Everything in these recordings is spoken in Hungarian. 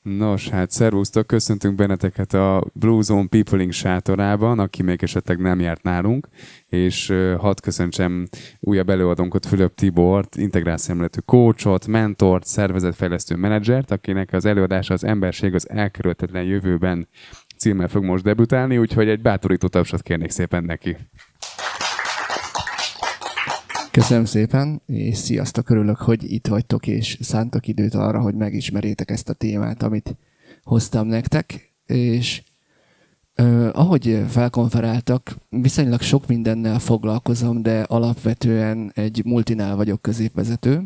Nos, hát szervusztok, köszöntünk benneteket a Blue Zone Peopling sátorában, aki még esetleg nem járt nálunk, és hadd köszöntsem újabb előadónkat, Fülöp Tibort, integrál szemléletű coachot, mentort, szervezetfejlesztő menedzsert, akinek az előadása az Emberség az elkerülhetetlen jövőben címmel fog most debütálni, úgyhogy egy bátorító tapsot kérnék szépen neki. Köszönöm szépen, és sziasztok, örülök, hogy itt vagytok, és szántok időt arra, hogy megismerjétek ezt a témát, amit hoztam nektek, és ahogy felkonferáltak, viszonylag sok mindennel foglalkozom, de alapvetően egy multinál vagyok középvezető,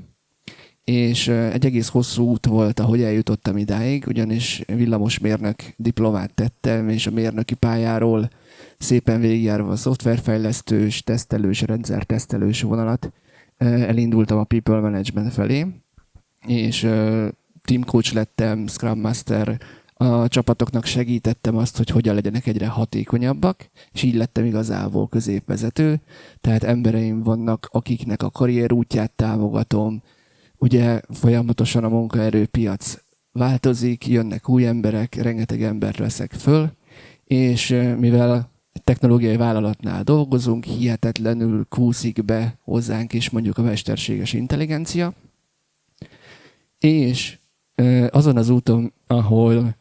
és egy egész hosszú út volt, ahogy eljutottam idáig, ugyanis villamosmérnök diplomát tettem, és a mérnöki pályáról szépen végigjárva a szoftverfejlesztős, tesztelős, rendszertesztelős vonalat elindultam a People Management felé, és team coach lettem, Scrum Master, a csapatoknak segítettem azt, hogy hogyan legyenek egyre hatékonyabbak, és így lettem igazából középvezető, tehát embereim vannak, akiknek a karrierútját támogatom, ugye folyamatosan a munkaerőpiac változik, jönnek új emberek, rengeteg embert veszek föl, és mivel technológiai vállalatnál dolgozunk, hihetetlenül kúszik be hozzánk is mondjuk a mesterséges intelligencia, és azon az úton, ahol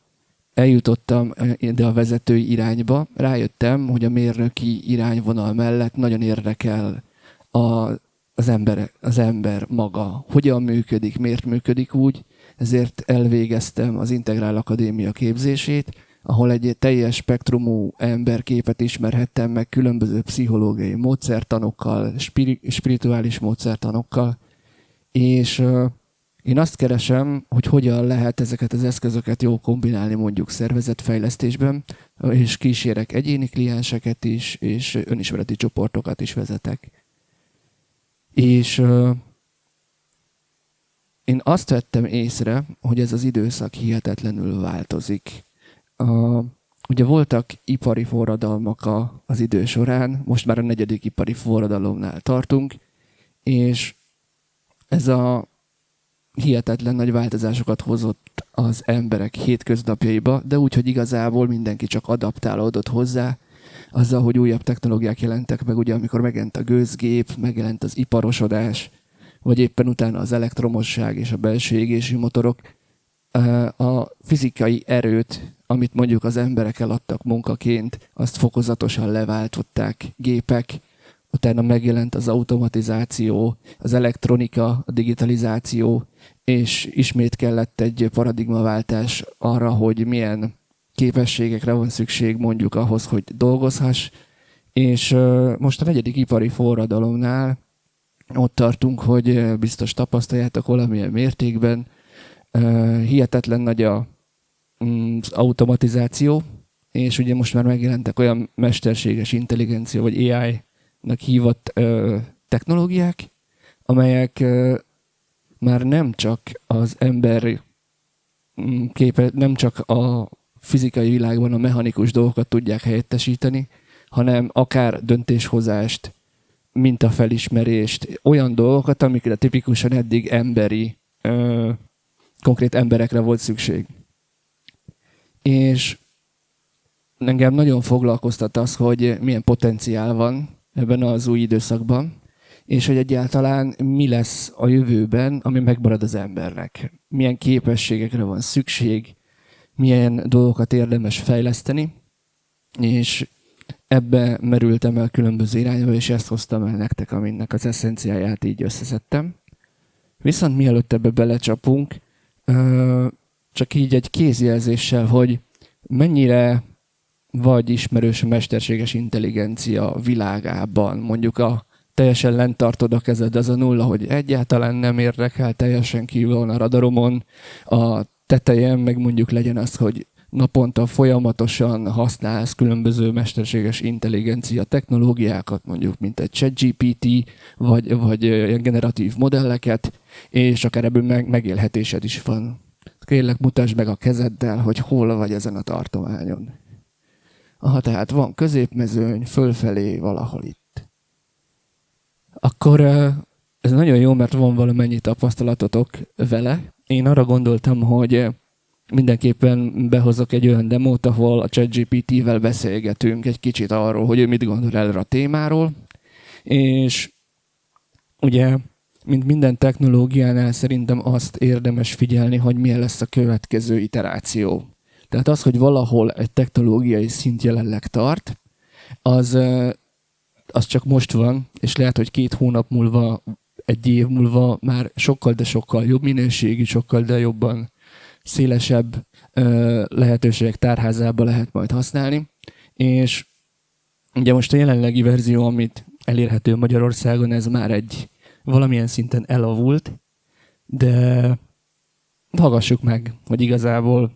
eljutottam ide a vezetői irányba, rájöttem, hogy a mérnöki irányvonal mellett nagyon érdekel az ember maga, hogyan működik, miért működik úgy, ezért elvégeztem az Integrál Akadémia képzését, ahol egy teljes spektrumú emberképet ismerhettem meg különböző pszichológiai módszertanokkal, spirituális módszertanokkal, és én azt keresem, hogy hogyan lehet ezeket az eszközöket jól kombinálni mondjuk szervezetfejlesztésben, és kísérek egyéni klienseket is, és önismereti csoportokat is vezetek. És én azt vettem észre, hogy ez az időszak hihetetlenül változik. Ugye voltak ipari forradalmak az idő során, most már a 4. ipari forradalomnál tartunk, és ez a hihetetlen nagy változásokat hozott az emberek hétköznapjaiba, de úgy, hogy igazából mindenki csak adaptálódott hozzá, azzal, hogy újabb technológiák jelentek meg, ugye amikor megjelent a gőzgép, megjelent az iparosodás, vagy éppen utána az elektromosság és a belső égésű motorok, a fizikai erőt, amit mondjuk az emberek eladtak munkaként, azt fokozatosan leváltották gépek, utána megjelent az automatizáció, az elektronika, a digitalizáció, és ismét kellett egy paradigmaváltás arra, hogy milyen képességekre van szükség mondjuk ahhoz, hogy dolgozhass. És most a 4. ipari forradalomnál ott tartunk, hogy biztos tapasztaljátok valamilyen mértékben, hihetetlen nagy az automatizáció, és ugye most már megjelentek olyan mesterséges intelligencia, vagy AI-nak hívott technológiák, amelyek már nem csak az ember nem csak a fizikai világban a mechanikus dolgokat tudják helyettesíteni, hanem akár döntéshozást, mintafelismerést, olyan dolgokat, amikre tipikusan eddig konkrét emberekre volt szükség. És engem nagyon foglalkoztat az, hogy milyen potenciál van ebben az új időszakban, és hogy egyáltalán mi lesz a jövőben, ami megmarad az embernek. Milyen képességekre van szükség, milyen dolgokat érdemes fejleszteni, és ebbe merültem el különböző irányba, és ezt hoztam el nektek, aminek az eszenciáját így összeszedtem. Viszont mielőtt ebbe belecsapunk, csak így egy kézjelzéssel, hogy mennyire vagy ismerős a mesterséges intelligencia világában. Mondjuk teljesen lent tartod a kezed, az a nulla, hogy egyáltalán nem érdekel, teljesen kívül van a radaromon. A tetején meg mondjuk legyen az, hogy naponta folyamatosan használsz különböző mesterséges intelligencia technológiákat, mondjuk mint egy ChatGPT, vagy ilyen generatív modelleket, és akár ebből megélhetésed is van. Kérlek, mutasd meg a kezeddel, hogy hol vagy ezen a tartományon. Tehát van középmezőny, fölfelé, valahol itt. Akkor ez nagyon jó, mert van valamennyi tapasztalatotok vele. Én arra gondoltam, hogy mindenképpen behozok egy olyan demót, ahol a ChatGPT-vel beszélgetünk egy kicsit arról, hogy ő mit gondol erre a témáról, és ugye, mint minden technológiánál szerintem azt érdemes figyelni, hogy milyen lesz a következő iteráció. Tehát az, hogy valahol egy technológiai szint jelenleg tart, az csak most van, és lehet, hogy 2 hónap múlva, 1 év múlva már sokkal, de sokkal jobb minőségű, sokkal, de jobban szélesebb lehetőségek tárházába lehet majd használni. És ugye most a jelenlegi verzió, amit elérhető Magyarországon, ez már egy valamilyen szinten elavult, de hallgassuk meg, hogy igazából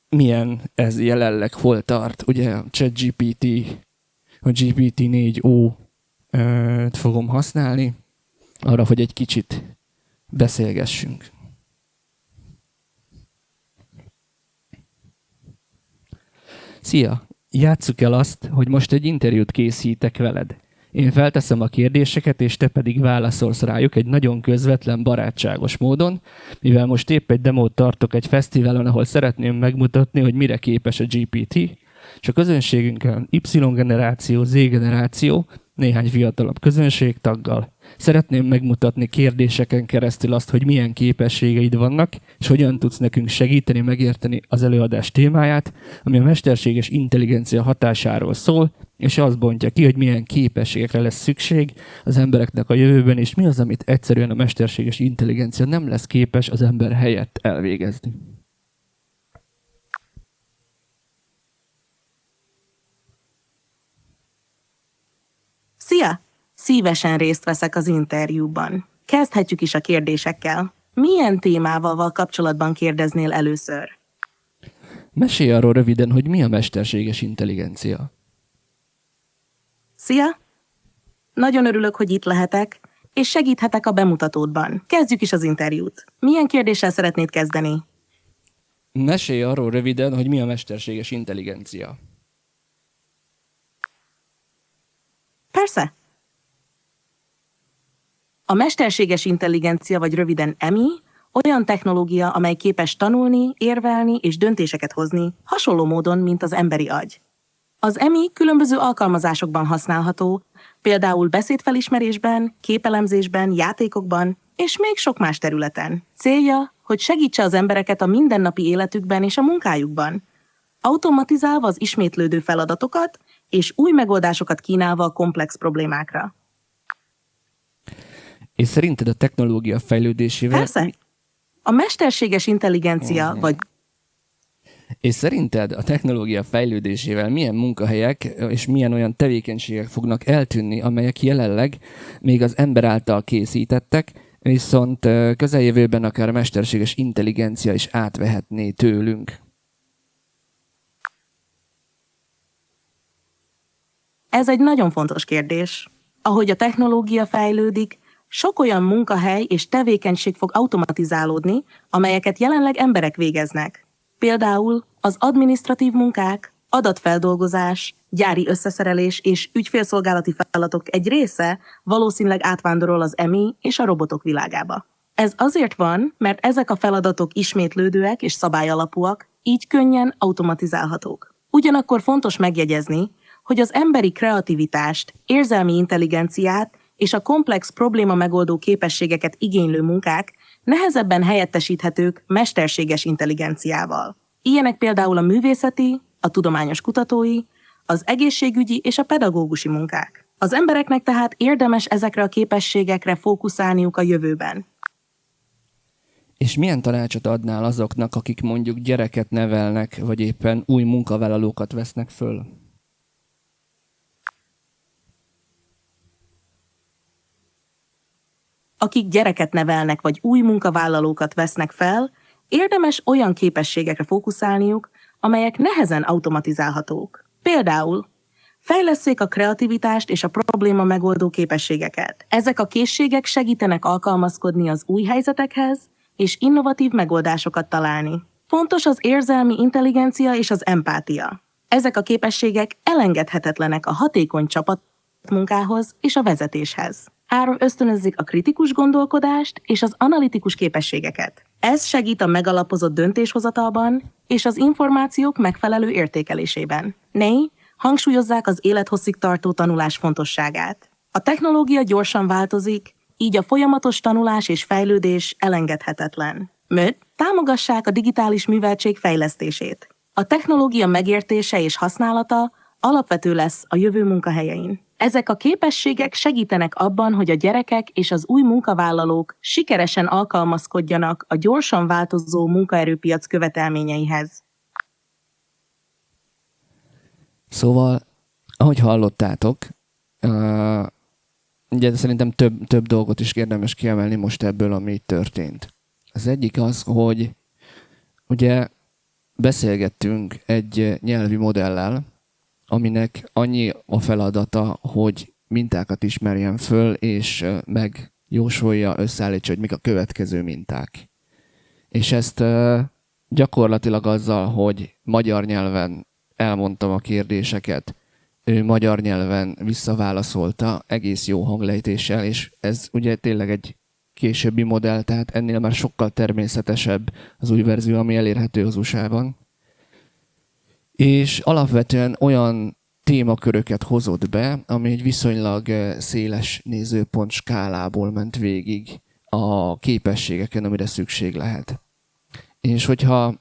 milyen ez jelenleg hol tart. Ugye a ChatGPT, a GPT-4o fogom használni arra, hogy egy kicsit beszélgessünk. Szia! Játsszuk el azt, hogy most egy interjút készítek veled. Én felteszem a kérdéseket, és te pedig válaszolsz rájuk egy nagyon közvetlen, barátságos módon, mivel most épp egy demót tartok egy fesztiválon, ahol szeretném megmutatni, hogy mire képes a GPT, és a közönségünkön Y-generáció, Z-generáció, néhány fiatalabb közönségtaggal. Szeretném megmutatni kérdéseken keresztül azt, hogy milyen képességeid vannak, és hogyan tudsz nekünk segíteni megérteni az előadás témáját, ami a mesterséges intelligencia hatásáról szól, és azt bontja ki, hogy milyen képességekre lesz szükség az embereknek a jövőben, és mi az, amit egyszerűen a mesterséges intelligencia nem lesz képes az ember helyett elvégezni. Szia! Szívesen részt veszek az interjúban. Kezdhetjük is a kérdésekkel. Milyen témával kapcsolatban kérdeznél először? Mesélj arról röviden, hogy mi a mesterséges intelligencia. Szia! Nagyon örülök, hogy itt lehetek, és segíthetek a bemutatódban. Kezdjük is az interjút. Milyen kérdéssel szeretnéd kezdeni? Mesélj arról röviden, hogy mi a mesterséges intelligencia. Persze. A mesterséges intelligencia, vagy röviden EMI, olyan technológia, amely képes tanulni, érvelni és döntéseket hozni, hasonló módon, mint az emberi agy. Az EMI különböző alkalmazásokban használható, például beszédfelismerésben, képelemzésben, játékokban, és még sok más területen. Célja, hogy segítse az embereket a mindennapi életükben és a munkájukban, automatizálva az ismétlődő feladatokat, és új megoldásokat kínálva a komplex problémákra. És szerinted a technológia fejlődésével... Persze. A mesterséges intelligencia, vagy... És szerinted a technológia fejlődésével milyen munkahelyek és milyen olyan tevékenységek fognak eltűnni, amelyek jelenleg még az ember által készítettek, viszont közeljövőben akár a mesterséges intelligencia is átvehetné tőlünk? Ez egy nagyon fontos kérdés. Ahogy a technológia fejlődik, sok olyan munkahely és tevékenység fog automatizálódni, amelyeket jelenleg emberek végeznek. Például az adminisztratív munkák, adatfeldolgozás, gyári összeszerelés és ügyfélszolgálati feladatok egy része valószínűleg átvándorol az EMI és a robotok világába. Ez azért van, mert ezek a feladatok ismétlődőek és szabályalapúak, így könnyen automatizálhatók. Ugyanakkor fontos megjegyezni, hogy az emberi kreativitást, érzelmi intelligenciát és a komplex probléma megoldó képességeket igénylő munkák nehezebben helyettesíthetők mesterséges intelligenciával. Ilyenek például a művészeti, a tudományos kutatói, az egészségügyi és a pedagógusi munkák. Az embereknek tehát érdemes ezekre a képességekre fókuszálniuk a jövőben. És milyen tanácsot adnál azoknak, akik mondjuk gyereket nevelnek, vagy éppen új munkavállalókat vesznek föl? Akik gyereket nevelnek, vagy új munkavállalókat vesznek fel, érdemes olyan képességekre fókuszálniuk, amelyek nehezen automatizálhatók. Például fejlesszék a kreativitást és a probléma megoldó képességeket. Ezek a készségek segítenek alkalmazkodni az új helyzetekhez, és innovatív megoldásokat találni. Fontos az érzelmi intelligencia és az empátia. Ezek a képességek elengedhetetlenek a hatékony csapatmunkához és a vezetéshez. Áron ösztönözik a kritikus gondolkodást és az analitikus képességeket. Ez segít a megalapozott döntéshozatalban és az információk megfelelő értékelésében. Ney hangsúlyozzák az élethosszig tartó tanulás fontosságát. A technológia gyorsan változik, így a folyamatos tanulás és fejlődés elengedhetetlen. Möd támogassák a digitális műveltség fejlesztését. A technológia megértése és használata alapvető lesz a jövő munkahelyein. Ezek a képességek segítenek abban, hogy a gyerekek és az új munkavállalók sikeresen alkalmazkodjanak a gyorsan változó munkaerőpiac követelményeihez. Szóval, ahogy hallottátok, ugye szerintem több dolgot is érdemes kiemelni most ebből, ami itt történt. Az egyik az, hogy ugye beszélgettünk egy nyelvi modellel, aminek annyi a feladata, hogy mintákat ismerjen föl, és megjósolja, összeállítsa, hogy mik a következő minták. És ezt gyakorlatilag azzal, hogy magyar nyelven elmondtam a kérdéseket, ő magyar nyelven visszaválaszolta egész jó hanglejtéssel, és ez ugye tényleg egy későbbi modell, tehát ennél már sokkal természetesebb az új verzió, ami elérhető az USA-ban. És alapvetően olyan témaköröket hozott be, ami egy viszonylag széles nézőpont skálából ment végig a képességeken, amire szükség lehet. És hogyha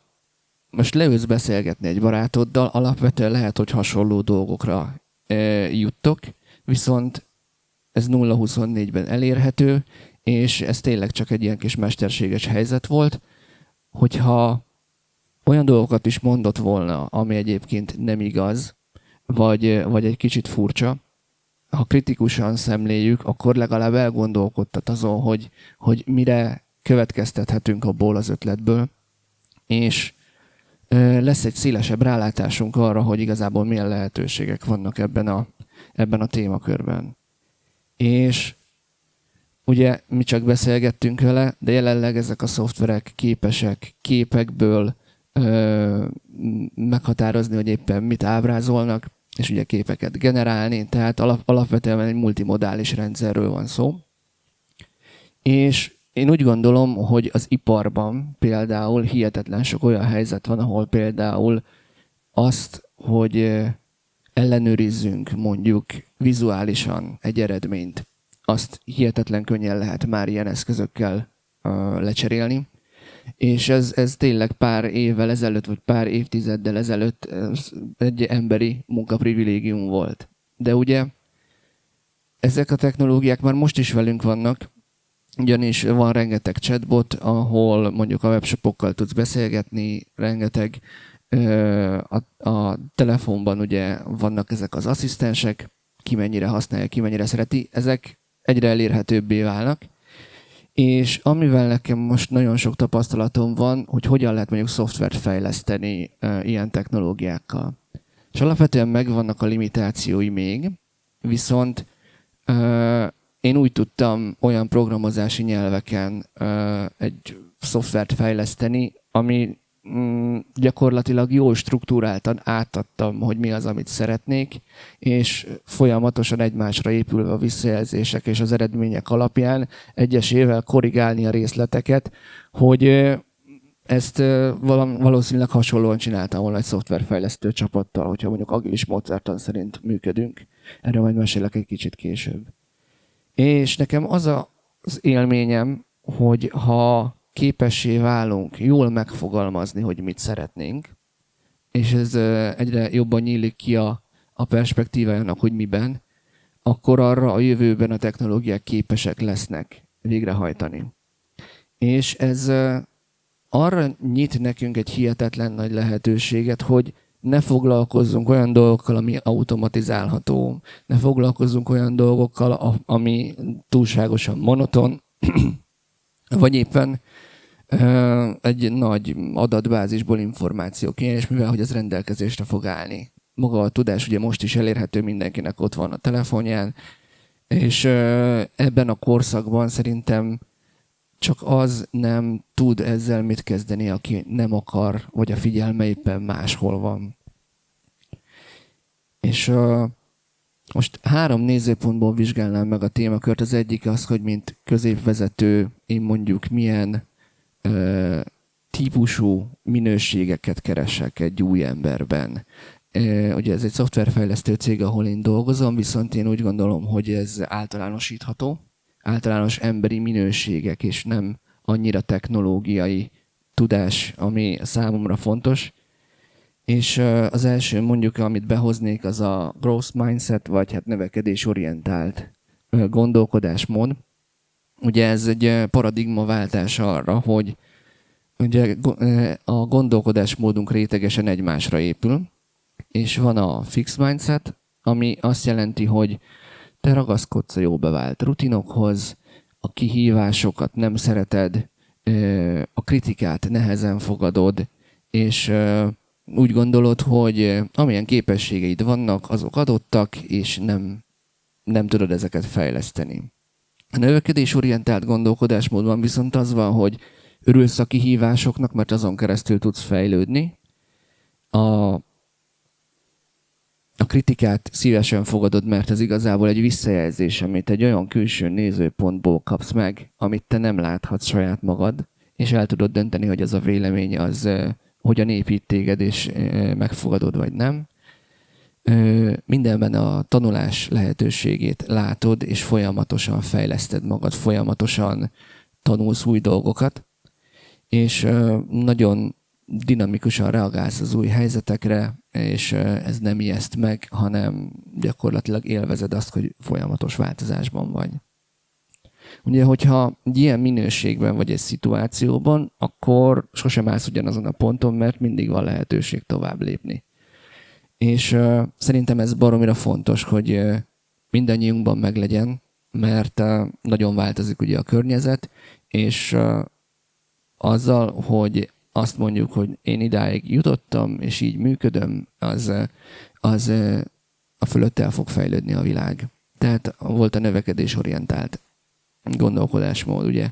most leülsz beszélgetni egy barátoddal, alapvetően lehet, hogy hasonló dolgokra juttok, viszont ez 0-24-ben elérhető, és ez tényleg csak egy ilyen kis mesterséges helyzet volt, hogyha olyan dolgokat is mondott volna, ami egyébként nem igaz, vagy egy kicsit furcsa, ha kritikusan szemléljük, akkor legalább elgondolkodtat azon, hogy mire következtethetünk abból az ötletből, és lesz egy szélesebb rálátásunk arra, hogy igazából milyen lehetőségek vannak ebben a témakörben. És ugye mi csak beszélgettünk vele, de jelenleg ezek a szoftverek képesek képekből meghatározni, hogy éppen mit ábrázolnak, és ugye képeket generálni, tehát alapvetően egy multimodális rendszerről van szó. És én úgy gondolom, hogy az iparban például hihetetlen sok olyan helyzet van, ahol például azt, hogy ellenőrizzünk mondjuk vizuálisan egy eredményt, azt hihetetlen könnyen lehet már ilyen eszközökkel lecserélni. És ez tényleg pár évvel ezelőtt, vagy pár évtizeddel ezelőtt egy emberi munkaprivilégium volt. De ugye ezek a technológiák már most is velünk vannak, ugyanis van rengeteg chatbot, ahol mondjuk a webshopokkal tudsz beszélgetni, rengeteg a telefonban ugye vannak ezek az asszisztensek, ki mennyire használja, ki mennyire szereti, ezek egyre elérhetőbbé válnak. És amivel nekem most nagyon sok tapasztalatom van, hogy hogyan lehet mondjuk szoftvert fejleszteni ilyen technológiákkal. És alapvetően megvannak a limitációi még, viszont én úgy tudtam olyan programozási nyelveken egy szoftvert fejleszteni, ami gyakorlatilag jól struktúráltan átadtam, hogy mi az, amit szeretnék, és folyamatosan egymásra épülve a visszajelzések és az eredmények alapján egyesével korrigálni a részleteket, hogy ezt valószínűleg hasonlóan csináltam volna egy szoftverfejlesztő csapattal, hogyha mondjuk agilis módszertan szerint működünk. Erről majd mesélek egy kicsit később. És nekem az az élményem, hogy ha képessé válunk jól megfogalmazni, hogy mit szeretnénk, és ez egyre jobban nyílik ki a perspektívájának, hogy miben, akkor arra a jövőben a technológiák képesek lesznek végrehajtani. És ez arra nyit nekünk egy hihetetlen nagy lehetőséget, hogy ne foglalkozzunk olyan dolgokkal, ami automatizálható, ne foglalkozzunk olyan dolgokkal, ami túlságosan monoton, vagy éppen egy nagy adatbázisból információ kéne, és mivel hogy ez rendelkezésre fog állni. Maga a tudás ugye most is elérhető, mindenkinek ott van a telefonján, és ebben a korszakban szerintem csak az nem tud ezzel mit kezdeni, aki nem akar, vagy a figyelme éppen máshol van. És Most 3 nézőpontból vizsgálnám meg a témakört. Az egyik az, hogy mint középvezető én mondjuk milyen típusú minőségeket keresek egy új emberben. Ugye ez egy szoftverfejlesztő cég, ahol én dolgozom, viszont én úgy gondolom, hogy ez általánosítható. Általános emberi minőségek, és nem annyira technológiai tudás, ami számomra fontos. És az első mondjuk, amit behoznék, az a growth mindset, vagy hát növekedésorientált gondolkodásmód. Ugye ez egy paradigmaváltás arra, hogy ugye a gondolkodásmódunk rétegesen egymásra épül, és van a fixed mindset, ami azt jelenti, hogy te ragaszkodsz a jó bevált rutinokhoz, a kihívásokat nem szereted, a kritikát nehezen fogadod, és úgy gondolod, hogy amilyen képességeid vannak, azok adottak, és nem tudod ezeket fejleszteni. A növekedésorientált gondolkodásmódban viszont az van, hogy örülsz a kihívásoknak, mert azon keresztül tudsz fejlődni. A kritikát szívesen fogadod, mert ez igazából egy visszajelzés, amit egy olyan külső nézőpontból kapsz meg, amit te nem láthatsz saját magad, és el tudod dönteni, hogy az a vélemény az hogyan épít téged, és megfogadod, vagy nem. Mindenben a tanulás lehetőségét látod, és folyamatosan fejleszted magad, folyamatosan tanulsz új dolgokat, és nagyon dinamikusan reagálsz az új helyzetekre, és ez nem ijeszt meg, hanem gyakorlatilag élvezed azt, hogy folyamatos változásban vagy. Ugye, hogyha egy ilyen minőségben vagy egy szituációban, akkor sosem állsz ugyanazon a ponton, mert mindig van lehetőség tovább lépni. És szerintem ez baromira fontos, hogy mindannyiunkban meglegyen, mert nagyon változik ugye a környezet, és azzal, hogy azt mondjuk, hogy én idáig jutottam, és így működöm, az a fölött el fog fejlődni a világ. Tehát volt a növekedésorientált gondolkodásmód, ugye.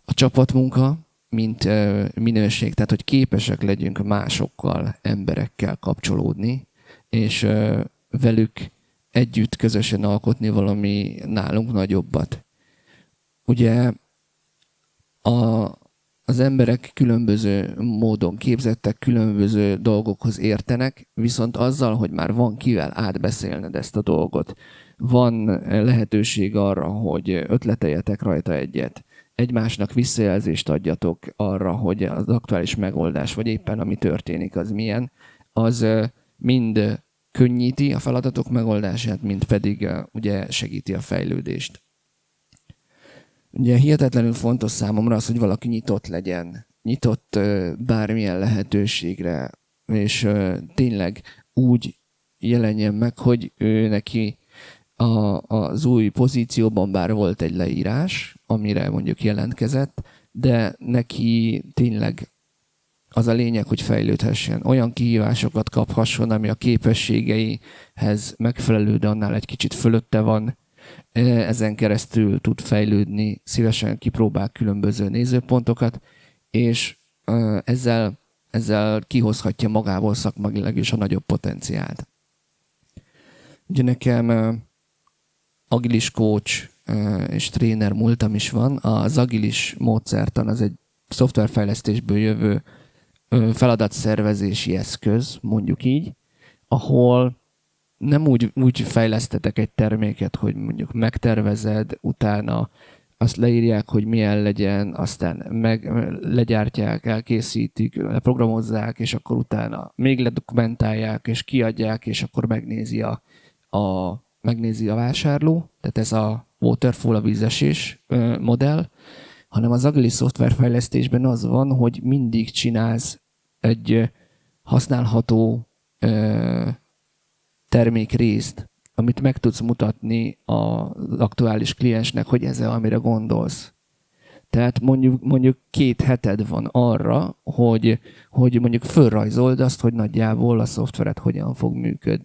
A csapatmunka, mint minőség, tehát hogy képesek legyünk másokkal, emberekkel kapcsolódni, és velük együtt közösen alkotni valami nálunk nagyobbat. Ugye az emberek különböző módon képzettek, különböző dolgokhoz értenek, viszont azzal, hogy már van kivel átbeszélned ezt a dolgot, van lehetőség arra, hogy ötleteljetek rajta egyet, egymásnak visszajelzést adjatok arra, hogy az aktuális megoldás, vagy éppen ami történik, az milyen, az mind könnyíti a feladatok megoldását, mind pedig ugye segíti a fejlődést. Ugye hihetetlenül fontos számomra az, hogy valaki nyitott legyen, nyitott bármilyen lehetőségre, és tényleg úgy jelenjen meg, hogy ő neki az új pozícióban bár volt egy leírás, amire mondjuk jelentkezett, de neki tényleg az a lényeg, hogy fejlődhessen. Olyan kihívásokat kaphasson, ami a képességeihez megfelelő, de annál egy kicsit fölötte van. Ezen keresztül tud fejlődni, szívesen kipróbál különböző nézőpontokat, és ezzel kihozhatja magából szakmailag is a nagyobb potenciált. Ugye nekem agilis coach és tréner múltam is van. Az agilis módszertan az egy szoftverfejlesztésből jövő feladatszervezési eszköz, mondjuk így, ahol nem úgy fejlesztetek egy terméket, hogy mondjuk megtervezed, utána azt leírják, hogy milyen legyen, aztán legyártják, elkészítik, leprogramozzák, és akkor utána még ledokumentálják, és kiadják, és akkor megnézi a vásárló. Tehát ez a waterfall, a vízesés modell, hanem az agilis szoftverfejlesztésben az van, hogy mindig csinálsz egy használható termékrészt, amit meg tudsz mutatni az aktuális kliensnek, hogy ez amire gondolsz. Tehát mondjuk 2 heted van arra, hogy mondjuk fölrajzold azt, hogy nagyjából a szoftveret hogyan fog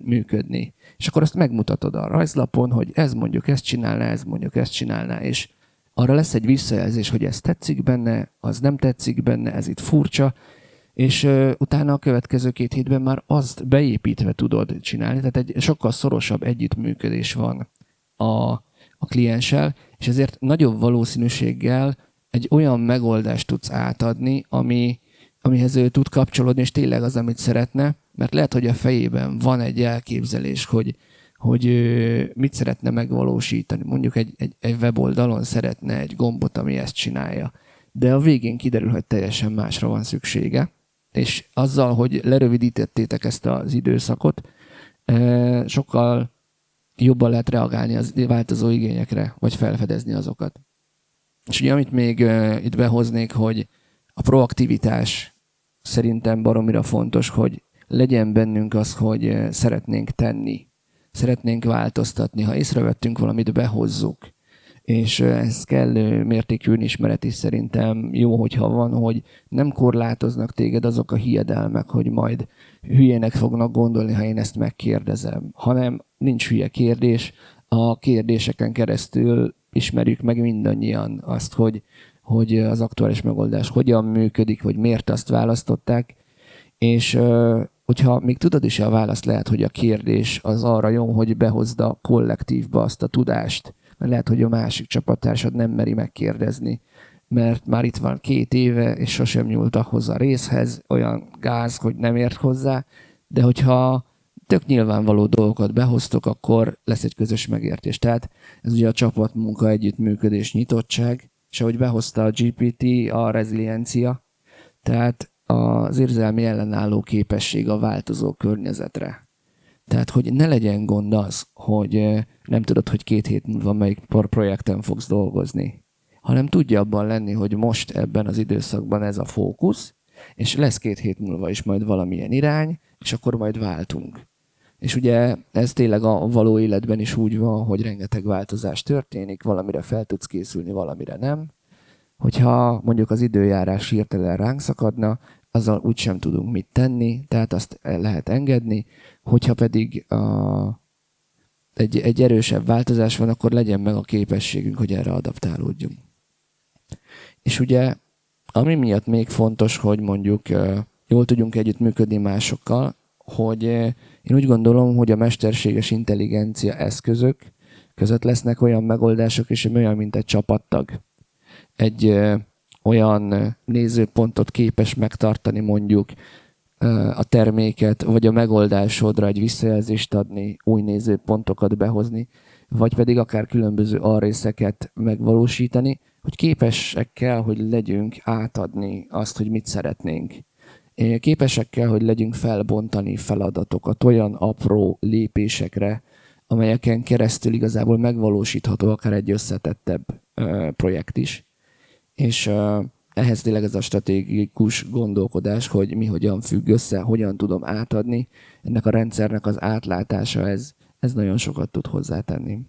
működni. És akkor azt megmutatod a rajzlapon, hogy ez mondjuk ezt csinálná, ez mondjuk ezt csinálná, és arra lesz egy visszajelzés, hogy ez tetszik benne, az nem tetszik benne, ez itt furcsa, és utána a következő 2 hétben már azt beépítve tudod csinálni, tehát egy sokkal szorosabb együttműködés van a klienssel, és ezért nagyobb valószínűséggel egy olyan megoldást tudsz átadni, amihez ő tud kapcsolódni, és tényleg az, amit szeretne, mert lehet, hogy a fejében van egy elképzelés, hogy mit szeretne megvalósítani. Mondjuk egy weboldalon szeretne egy gombot, ami ezt csinálja. De a végén kiderül, hogy teljesen másra van szüksége, és azzal, hogy lerövidítettétek ezt az időszakot, sokkal jobban lehet reagálni az változó igényekre, vagy felfedezni azokat. És ugye, amit még itt behoznék, hogy a proaktivitás szerintem baromira fontos, hogy legyen bennünk az, hogy szeretnénk tenni, szeretnénk változtatni. Ha észrevettünk valamit, behozzuk. És ez kellő mértékű önismeret is szerintem jó, hogyha van, hogy nem korlátoznak téged azok a hiedelmek, hogy majd hülyének fognak gondolni, ha én ezt megkérdezem, hanem nincs hülye kérdés. A kérdéseken keresztül ismerjük meg mindannyian azt, hogy az aktuális megoldás hogyan működik, vagy miért azt választották, és hogyha még tudod is a választ, lehet, hogy a kérdés az arra jó, hogy behozd a kollektívba azt a tudást, mert lehet, hogy a másik csapattársad nem meri megkérdezni, mert már itt van 2 éve, és sosem nyúlt ahhoz a részhez, olyan gáz, hogy nem ért hozzá, de hogyha tök nyilvánvaló dolgokat behoztok, akkor lesz egy közös megértés. Tehát ez ugye a csapatmunka, együttműködés, nyitottság, és ahogy behozta a GPT, a reziliencia, tehát az érzelmi ellenálló képesség a változó környezetre. Tehát, hogy ne legyen gond az, hogy nem tudod, hogy 2 hét múlva melyik projekten fogsz dolgozni, hanem tudja abban lenni, hogy most ebben az időszakban ez a fókusz, és lesz 2 hét múlva is majd valamilyen irány, és akkor majd váltunk. És ugye ez tényleg a való életben is úgy van, hogy rengeteg változás történik, valamire fel tudsz készülni, valamire nem. Hogyha mondjuk az időjárás hirtelen ránk szakadna, azzal úgysem tudunk mit tenni, tehát azt lehet engedni. Hogyha pedig egy erősebb változás van, akkor legyen meg a képességünk, hogy erre adaptálódjunk. És ugye, ami miatt még fontos, hogy mondjuk jól tudjunk együttműködni másokkal, hogy én úgy gondolom, hogy a mesterséges intelligencia eszközök között lesznek olyan megoldások is, ami olyan, mint egy csapattag. Egy olyan nézőpontot képes megtartani mondjuk a terméket, vagy a megoldásodra egy visszajelzést adni, új nézőpontokat behozni, vagy pedig akár különböző alrészeket megvalósítani, hogy képesek kell, hogy legyünk átadni azt, hogy mit szeretnénk. Képesek kell, hogy legyünk felbontani feladatokat olyan apró lépésekre, amelyeken keresztül igazából megvalósítható akár egy összetettebb projekt is. És ehhez tényleg ez a stratégikus gondolkodás, hogy mi hogyan függ össze, hogyan tudom átadni. Ennek a rendszernek az átlátása, ez nagyon sokat tud hozzátenni.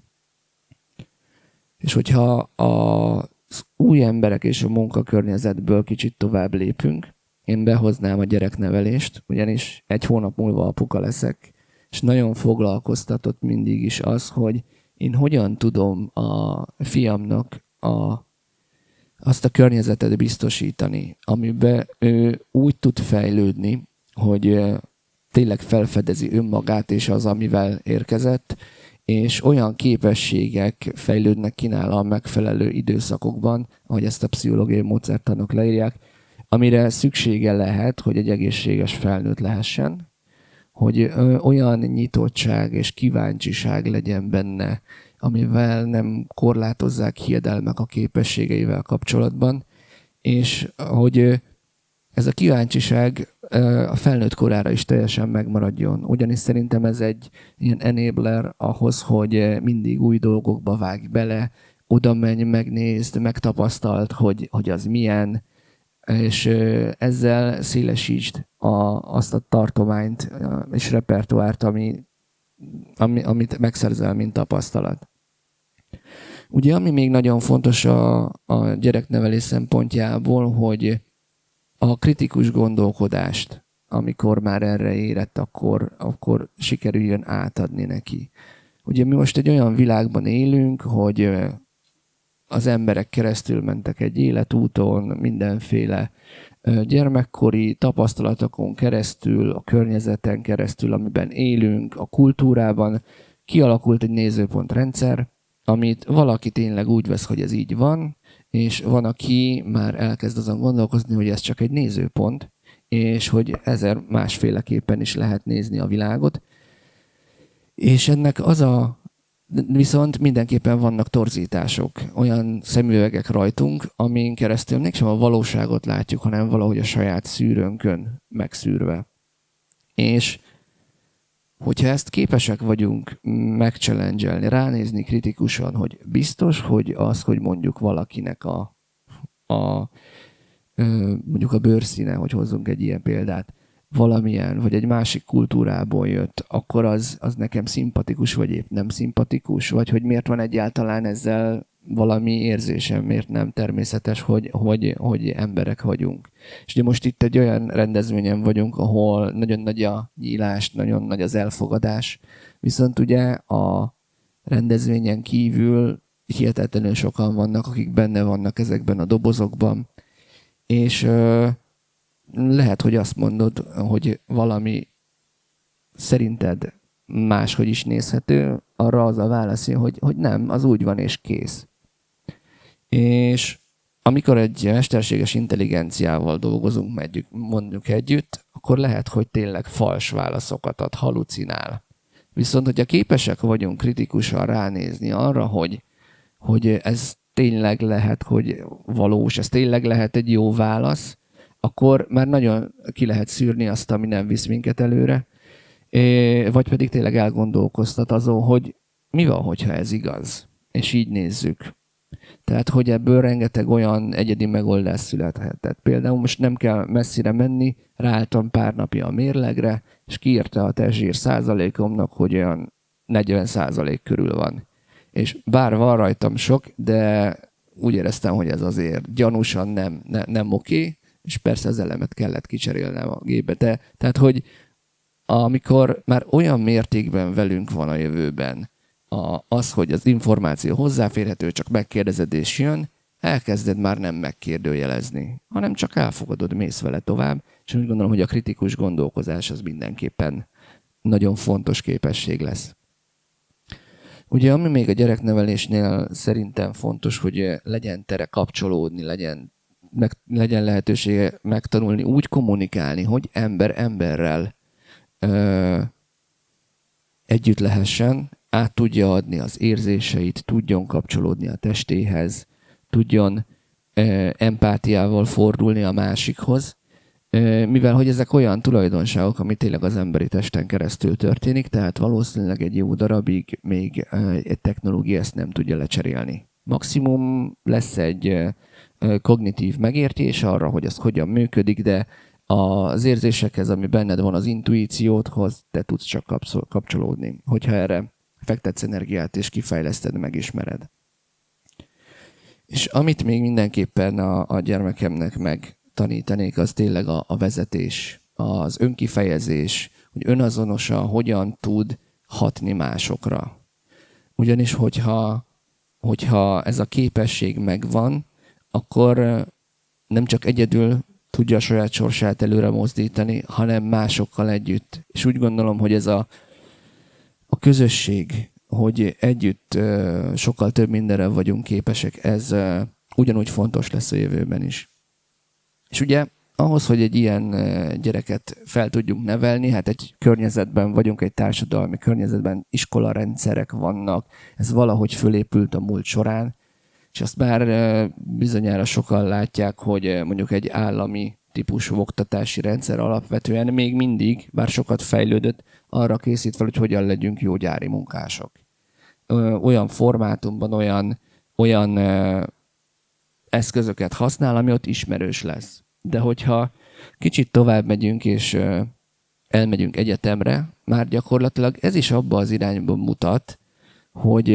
És hogyha az új emberek és a munkakörnyezetből kicsit tovább lépünk, én behoznám a gyereknevelést, ugyanis 1 hónap múlva apuka leszek, és nagyon foglalkoztatott mindig is az, hogy én hogyan tudom a fiamnak azt a környezetet biztosítani, amiben ő úgy tud fejlődni, hogy tényleg felfedezi önmagát és az, amivel érkezett, és olyan képességek fejlődnek ki nála a megfelelő időszakokban, ahogy ezt a pszichológiai módszertanok leírják, amire szüksége lehet, hogy egy egészséges felnőtt lehessen, hogy olyan nyitottság és kíváncsiság legyen benne, amivel nem korlátozzák hiedelmek a képességeivel kapcsolatban, és hogy ez a kíváncsiság a felnőtt korára is teljesen megmaradjon. Ugyanis szerintem ez egy ilyen enabler ahhoz, hogy mindig új dolgokba vágj bele, oda menj, megnézd, megtapasztalt, hogy az milyen, és ezzel szélesítsd azt a tartományt és repertoárt, amit megszerzel, mint tapasztalat. Ugye, ami még nagyon fontos a gyereknevelés szempontjából, hogy a kritikus gondolkodást, amikor már erre érett, akkor sikerüljön átadni neki. Ugye mi most egy olyan világban élünk, hogy az emberek keresztül mentek egy életúton, mindenféle gyermekkori tapasztalatokon keresztül, a környezeten keresztül, amiben élünk, a kultúrában kialakult egy nézőpontrendszer, amit valaki tényleg úgy vesz, hogy ez így van, és van, aki már elkezd azon gondolkozni, hogy ez csak egy nézőpont, és hogy ezer másféleképpen is lehet nézni a világot. És ennek viszont mindenképpen vannak torzítások, olyan szemüvegek rajtunk, amin keresztül mégsem a valóságot látjuk, hanem valahogy a saját szűrőnkön megszűrve. És hogyha ezt képesek vagyunk megchallenge-elni, ránézni kritikusan, hogy biztos, hogy az, hogy mondjuk valakinek mondjuk a bőrszíne, hogy hozzunk egy ilyen példát, valamilyen, vagy egy másik kultúrából jött, akkor az nekem szimpatikus, vagy épp nem szimpatikus, vagy hogy miért van egyáltalán ezzel valami érzésem, miért nem természetes, hogy emberek vagyunk. És ugye most itt egy olyan rendezvényen vagyunk, ahol nagyon nagy a nyílás, nagyon nagy az elfogadás, viszont ugye a rendezvényen kívül hihetetlenül sokan vannak, akik benne vannak ezekben a dobozokban, és lehet, hogy azt mondod, hogy valami szerinted máshogy is nézhető, arra az a válasz jön, hogy nem, az úgy van és kész. És amikor egy mesterséges intelligenciával dolgozunk, mondjuk együtt, akkor lehet, hogy tényleg fals válaszokat ad, halucinál. Viszont, hogyha képesek vagyunk kritikusan ránézni arra, hogy ez tényleg lehet, hogy valós, ez tényleg lehet egy jó válasz, akkor már nagyon ki lehet szűrni azt, ami nem visz minket előre, vagy pedig tényleg elgondolkoztat azon, hogy mi van, hogyha ez igaz, és így nézzük. Tehát, hogy ebből rengeteg olyan egyedi megoldás születhetett. Például most nem kell messzire menni, ráálltam pár napja a mérlegre, és kiírta a testzsír százalékomnak, hogy olyan 40% körül van. És bár van rajtam sok, de úgy éreztem, hogy ez azért gyanúsan nem oké, és persze az elemet kellett kicserélnem a gépbe. Tehát, hogy amikor már olyan mértékben velünk van a jövőben, az, hogy az információ hozzáférhető, csak megkérdezed és jön, elkezded már nem megkérdőjelezni, hanem csak elfogadod, mész vele tovább, és úgy gondolom, hogy a kritikus gondolkozás az mindenképpen nagyon fontos képesség lesz. Ugye, ami még a gyereknevelésnél szerintem fontos, hogy legyen tere kapcsolódni, legyen lehetősége megtanulni úgy kommunikálni, hogy ember emberrel együtt lehessen, át tudja adni az érzéseit, tudjon kapcsolódni a testéhez, tudjon empátiával fordulni a másikhoz, mivel hogy ezek olyan tulajdonságok, ami tényleg az emberi testen keresztül történik, tehát valószínűleg egy jó darabig még egy technológia ezt nem tudja lecserélni. Maximum lesz egy kognitív megértés arra, hogy ez hogyan működik, de az érzésekhez, ami benned van, az intuíciódhoz, te tudsz csak kapcsolódni, hogyha erre fektetsz energiát és kifejleszted, megismered. És amit még mindenképpen a gyermekemnek megtanítanék, az tényleg a vezetés, az önkifejezés, hogy önazonosan hogyan tud hatni másokra. Ugyanis, hogyha ez a képesség megvan, akkor nem csak egyedül tudja a saját sorsát előre mozdítani, hanem másokkal együtt. És úgy gondolom, hogy ez a közösség, hogy együtt sokkal több mindenre vagyunk képesek, ez ugyanúgy fontos lesz a jövőben is. És ugye ahhoz, hogy egy ilyen gyereket fel tudjunk nevelni, hát egy környezetben vagyunk, egy társadalmi környezetben, iskolarendszerek vannak, ez valahogy fölépült a múlt során, és azt már bizonyára sokan látják, hogy mondjuk egy állami típusú oktatási rendszer alapvetően még mindig, bár sokat fejlődött, arra készít fel, hogy hogyan legyünk jó gyári munkások. Olyan formátumban, olyan eszközöket használ, ami ott ismerős lesz. De hogyha kicsit tovább megyünk, és elmegyünk egyetemre, már gyakorlatilag ez is abba az irányba mutat, hogy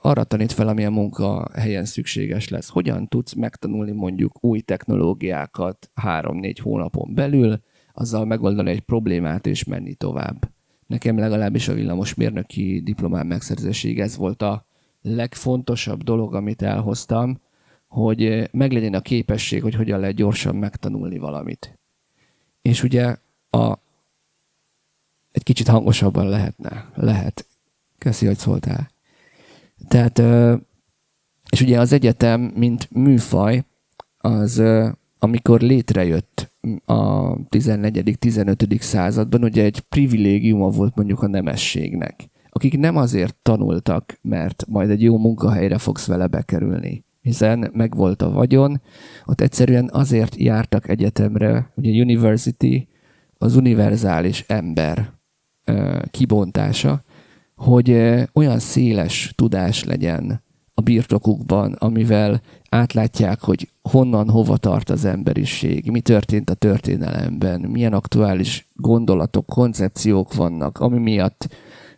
arra tanít fel, amilyen munkahelyen szükséges lesz. Hogyan tudsz megtanulni mondjuk új technológiákat 3-4 hónapon belül, azzal megoldani egy problémát és menni tovább. Nekem legalábbis a villamosmérnöki diplomám megszerzéséig ez volt a legfontosabb dolog, amit elhoztam, hogy meglegyen a képesség, hogy hogyan lehet gyorsan megtanulni valamit. És ugye egy kicsit hangosabban lehet. Köszi, hogy szóltál. Tehát, és ugye az egyetem, mint műfaj, az amikor létrejött a 14.-15. században, ugye egy privilégiuma volt mondjuk a nemességnek, akik nem azért tanultak, mert majd egy jó munkahelyre fogsz vele bekerülni, hiszen megvolt a vagyon, ott egyszerűen azért jártak egyetemre, ugye university, az univerzális ember kibontása, hogy olyan széles tudás legyen a birtokukban, amivel átlátják, hogy honnan, hova tart az emberiség, mi történt a történelemben, milyen aktuális gondolatok, koncepciók vannak, ami miatt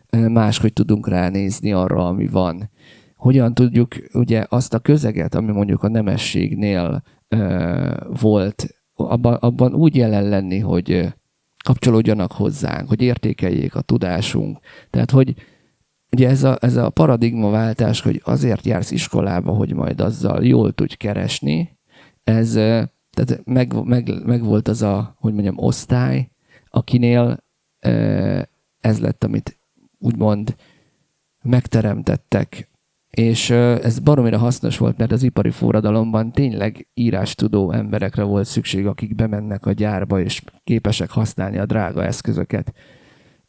máshogy tudunk ránézni arra, ami van. Hogyan tudjuk ugye azt a közeget, ami mondjuk a nemességnél volt, abban úgy jelen lenni, hogy kapcsolódjanak hozzánk, hogy értékeljék a tudásunk. Tehát, hogy ugye ez a paradigmaváltás, hogy azért jársz iskolába, hogy majd azzal jól tudj keresni, ez tehát meg volt az a, hogy mondjam, osztály, akinél ez lett, amit úgymond megteremtettek. És ez baromira hasznos volt, mert az ipari forradalomban tényleg írástudó emberekre volt szükség, akik bemennek a gyárba, és képesek használni a drága eszközöket.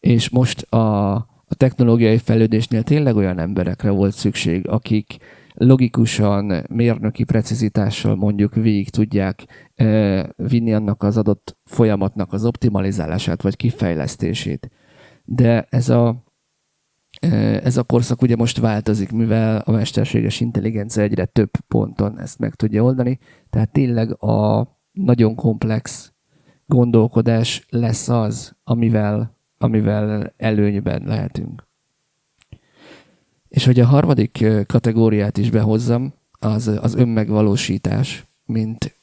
És most a technológiai fejlődésnél tényleg olyan emberekre volt szükség, akik logikusan, mérnöki precizitással mondjuk végig tudják vinni annak az adott folyamatnak az optimalizálását, vagy kifejlesztését. De ez a korszak ugye most változik, mivel a mesterséges intelligencia egyre több ponton ezt meg tudja oldani, tehát tényleg a nagyon komplex gondolkodás lesz az, amivel előnyben lehetünk. És hogy a harmadik kategóriát is behozzam, az önmegvalósítás, mint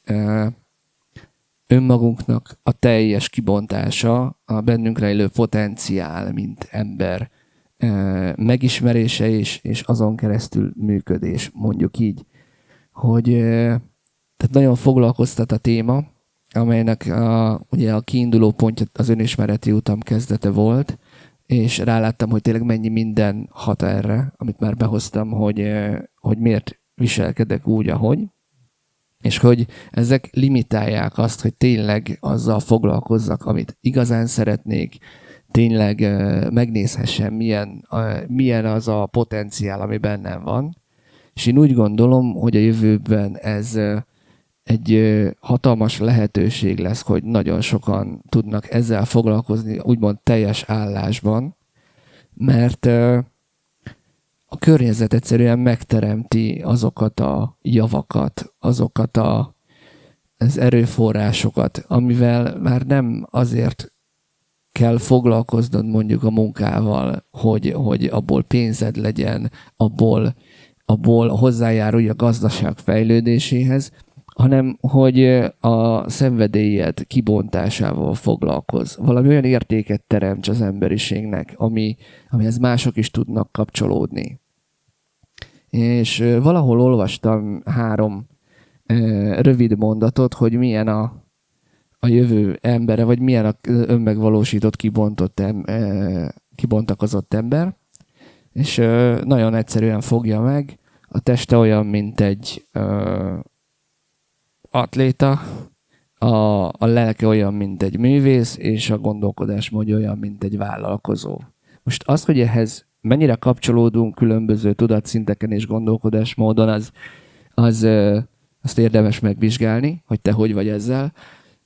önmagunknak a teljes kibontása, a bennünk rejlő potenciál, mint ember megismerése és azon keresztül működés, mondjuk így. Hogy tehát nagyon foglalkoztat a téma, amelynek ugye a kiinduló pontja az önismereti utam kezdete volt, és ráláttam, hogy tényleg mennyi minden hat erre, amit már behoztam, hogy miért viselkedek úgy, ahogy, és hogy ezek limitálják azt, hogy tényleg azzal foglalkozzak, amit igazán szeretnék, tényleg megnézhessem, milyen az a potenciál, ami bennem van. És én úgy gondolom, hogy a jövőben ez egy hatalmas lehetőség lesz, hogy nagyon sokan tudnak ezzel foglalkozni, úgymond teljes állásban, mert a környezet egyszerűen megteremti azokat a javakat, azokat az erőforrásokat, amivel már nem azért kell foglalkoznod mondjuk a munkával, hogy abból pénzed legyen, abból hozzájárulj a gazdaság fejlődéséhez, hanem hogy a szenvedélyed kibontásával foglalkoz. Valami olyan értéket teremts az emberiségnek, amihez mások is tudnak kapcsolódni. És valahol olvastam 3 rövid mondatot, hogy milyen a jövő embere, vagy milyen a önmegvalósított, kibontakozott ember. És nagyon egyszerűen fogja meg, a teste olyan, mint egy atléta, a lelke olyan, mint egy művész, és a gondolkodásmódja olyan, mint egy vállalkozó. Most az, hogy ehhez mennyire kapcsolódunk különböző tudatszinteken és gondolkodásmódon, azt érdemes megvizsgálni, hogy te hogy vagy ezzel.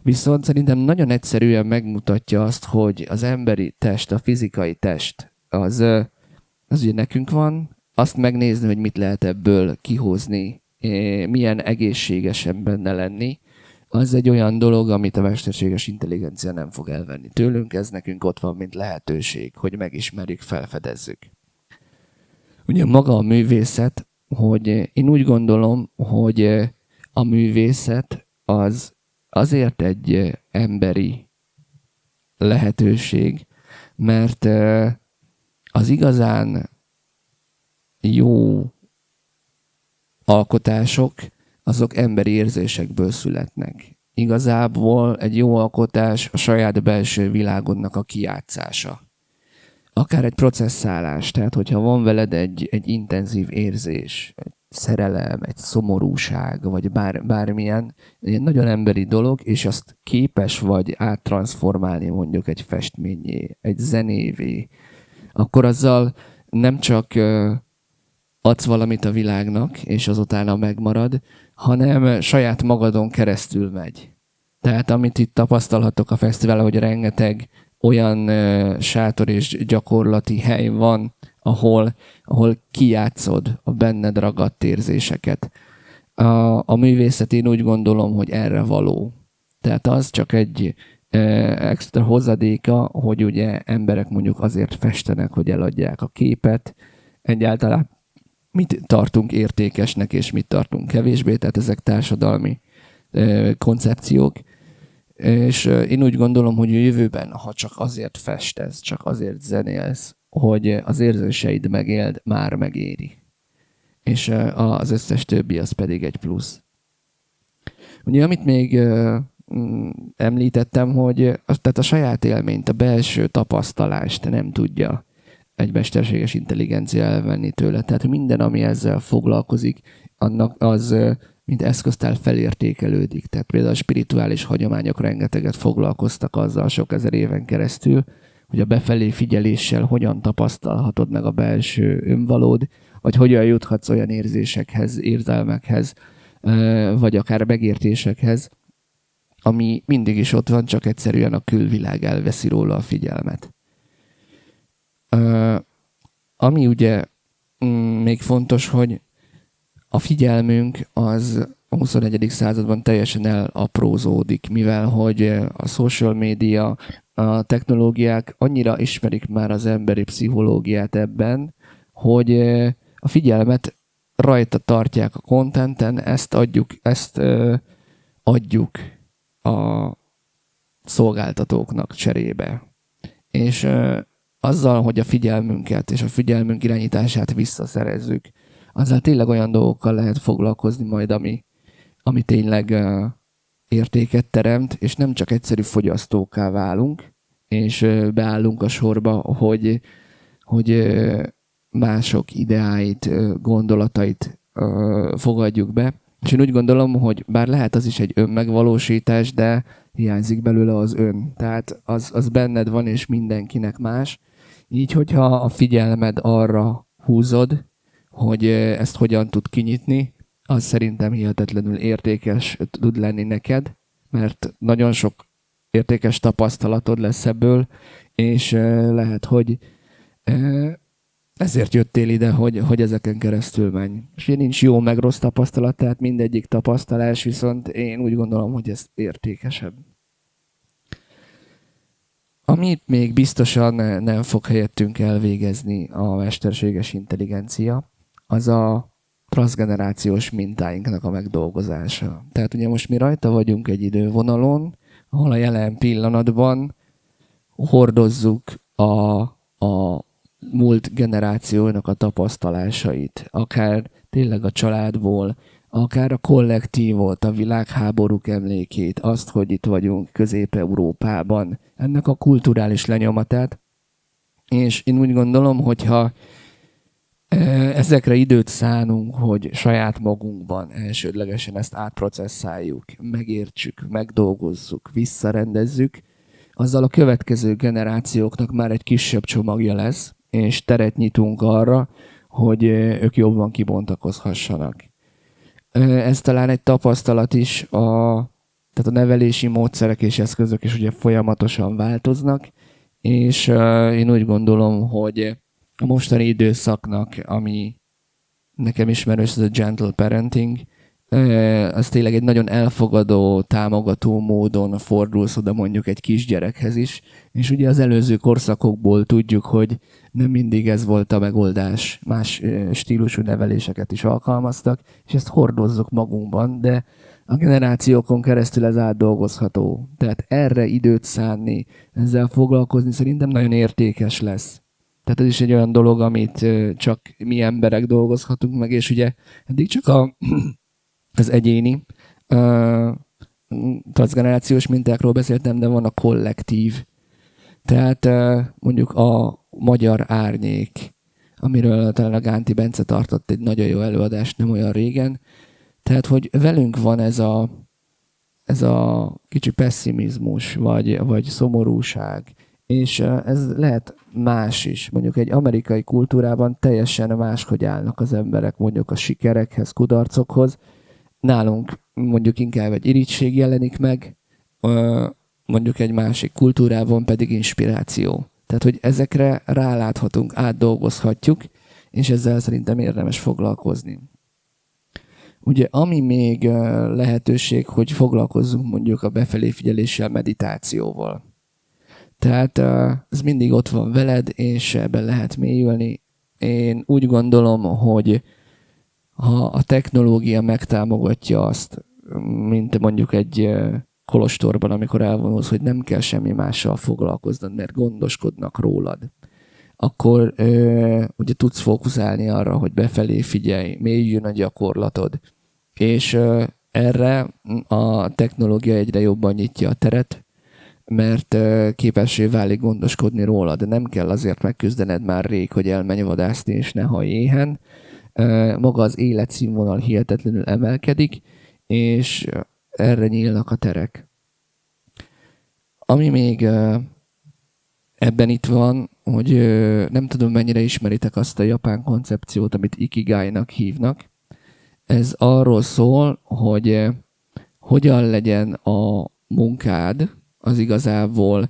Viszont szerintem nagyon egyszerűen megmutatja azt, hogy az emberi test, a fizikai test, az ugye nekünk van, azt megnézni, hogy mit lehet ebből kihozni, milyen egészségesen benne lenni, az egy olyan dolog, amit a mesterséges intelligencia nem fog elvenni tőlünk, ez nekünk ott van, mint lehetőség, hogy megismerjük, felfedezzük. Ugye maga a művészet, hogy én úgy gondolom, hogy a művészet az azért egy emberi lehetőség, mert az igazán jó alkotások, azok emberi érzésekből születnek. Igazából egy jó alkotás a saját belső világodnak a kijátszása. Akár egy processzálás, tehát hogyha van veled egy intenzív érzés, egy szerelem, egy szomorúság, vagy bármilyen, egy nagyon emberi dolog, és azt képes vagy áttranszformálni mondjuk egy festményé, egy zenévé, akkor azzal nem csak adsz valamit a világnak, és az utána megmarad, hanem saját magadon keresztül megy. Tehát amit itt tapasztalhatok a fesztiválon, hogy rengeteg olyan sátor és gyakorlati hely van, ahol kijátszod a benned ragadt érzéseket. A művészet én úgy gondolom, hogy erre való. Tehát az csak egy extra hozadéka, hogy ugye emberek mondjuk azért festenek, hogy eladják a képet. Egyáltalán mit tartunk értékesnek, és mit tartunk kevésbé, tehát ezek társadalmi koncepciók. És én úgy gondolom, hogy a jövőben, ha csak azért festesz, csak azért zenélsz, hogy az érzéseid megéld, már megéri. És az összes többi az pedig egy plusz. Ugye, amit még említettem, hogy tehát a saját élményt, a belső tapasztalást nem tudja egy mesterséges intelligencia elvenni tőle. Tehát minden, ami ezzel foglalkozik, annak az mint eszköztár felértékelődik. Tehát például a spirituális hagyományok rengeteget foglalkoztak azzal sok ezer éven keresztül, hogy a befelé figyeléssel hogyan tapasztalhatod meg a belső önvalód, vagy hogyan juthatsz olyan érzésekhez, érzelmekhez, vagy akár megértésekhez, ami mindig is ott van, csak egyszerűen a külvilág elveszi róla a figyelmet. Ami ugye még fontos, hogy a figyelmünk az a 21. században teljesen elaprózódik, mivel hogy a social media, a technológiák annyira ismerik már az emberi pszichológiát ebben, hogy a figyelmet rajta tartják a contenten, ezt adjuk a szolgáltatóknak cserébe. És azzal, hogy a figyelmünket és a figyelmünk irányítását visszaszerezzük, azzal tényleg olyan dolgokkal lehet foglalkozni majd, ami tényleg értéket teremt, és nem csak egyszerű fogyasztókká válunk, és beállunk a sorba, hogy mások ideáit, gondolatait fogadjuk be. És én úgy gondolom, hogy bár lehet az is egy önmegvalósítás, de hiányzik belőle az ön. Tehát az benned van, és mindenkinek más. Így, hogyha a figyelmed arra húzod, hogy ezt hogyan tud kinyitni, az szerintem hihetetlenül értékes tud lenni neked, mert nagyon sok értékes tapasztalatod lesz ebből, és lehet, hogy ezért jöttél ide, hogy ezeken keresztül menj. És nincs jó meg rossz tapasztalat, tehát mindegyik tapasztalás, viszont én úgy gondolom, hogy ez értékesebb. Amit még biztosan nem fog helyettünk elvégezni a mesterséges intelligencia, az a transzgenerációs mintáinknak a megdolgozása. Tehát ugye most mi rajta vagyunk egy idővonalon, ahol a jelen pillanatban hordozzuk a múlt generációnak a tapasztalásait, akár tényleg a családból, akár a kollektívot, a világháborúk emlékét, azt, hogy itt vagyunk Közép-Európában, ennek a kulturális lenyomatát. És én úgy gondolom, hogyha ezekre időt szánunk, hogy saját magunkban elsődlegesen ezt átprocesszáljuk, megértsük, megdolgozzuk, visszarendezzük, azzal a következő generációknak már egy kisebb csomagja lesz, és teret nyitunk arra, hogy ők jobban kibontakozhassanak. Ez talán egy tapasztalat is, tehát a nevelési módszerek és eszközök is ugye folyamatosan változnak, és én úgy gondolom, hogy a mostani időszaknak, ami nekem ismerős, ez a gentle parenting, az tényleg egy nagyon elfogadó, támogató módon fordulsz oda mondjuk egy kisgyerekhez is, és ugye az előző korszakokból tudjuk, hogy nem mindig ez volt a megoldás, más stílusú neveléseket is alkalmaztak, és ezt hordozzuk magunkban, de a generációkon keresztül ez átdolgozható. Tehát erre időt szánni, ezzel foglalkozni szerintem nagyon értékes lesz. Tehát ez is egy olyan dolog, amit csak mi emberek dolgozhatunk meg, és ugye eddig csak az egyéni transgenerációs mintákról beszéltem, de van a kollektív. Tehát mondjuk a magyar árnyék, amiről talán a Gánti Bence tartott egy nagyon jó előadást nem olyan régen. Tehát, hogy velünk van ez a kicsi pessimizmus, vagy szomorúság, és ez lehet más is. Mondjuk egy amerikai kultúrában teljesen máshogy állnak az emberek mondjuk a sikerekhez, kudarcokhoz. Nálunk mondjuk inkább egy irigység jelenik meg, mondjuk egy másik kultúrában pedig inspiráció. Tehát, hogy ezekre ráláthatunk, átdolgozhatjuk, és ezzel szerintem érdemes foglalkozni. Ugye, ami még lehetőség, hogy foglalkozzunk mondjuk a befelé figyeléssel, meditációval. Tehát ez mindig ott van veled, és ebben lehet mélyülni. Én úgy gondolom, hogy ha a technológia megtámogatja azt, mint mondjuk egy kolostorban, amikor elvonulsz, hogy nem kell semmi mással foglalkoznod, mert gondoskodnak rólad, akkor ugye tudsz fókuszálni arra, hogy befelé figyelj, mélyüljön a gyakorlatod. És erre a technológia egyre jobban nyitja a teret, mert képessé válik gondoskodni rólad. Nem kell azért megküzdened már rég, hogy elmenj vadászni, és ne hallj éhen. Maga az életszínvonal hihetetlenül emelkedik, és erre nyílnak a terek. Ami még ebben itt van, hogy nem tudom, mennyire ismeritek azt a japán koncepciót, amit Ikigai-nak hívnak. Ez arról szól, hogy hogyan legyen a munkád, az igazából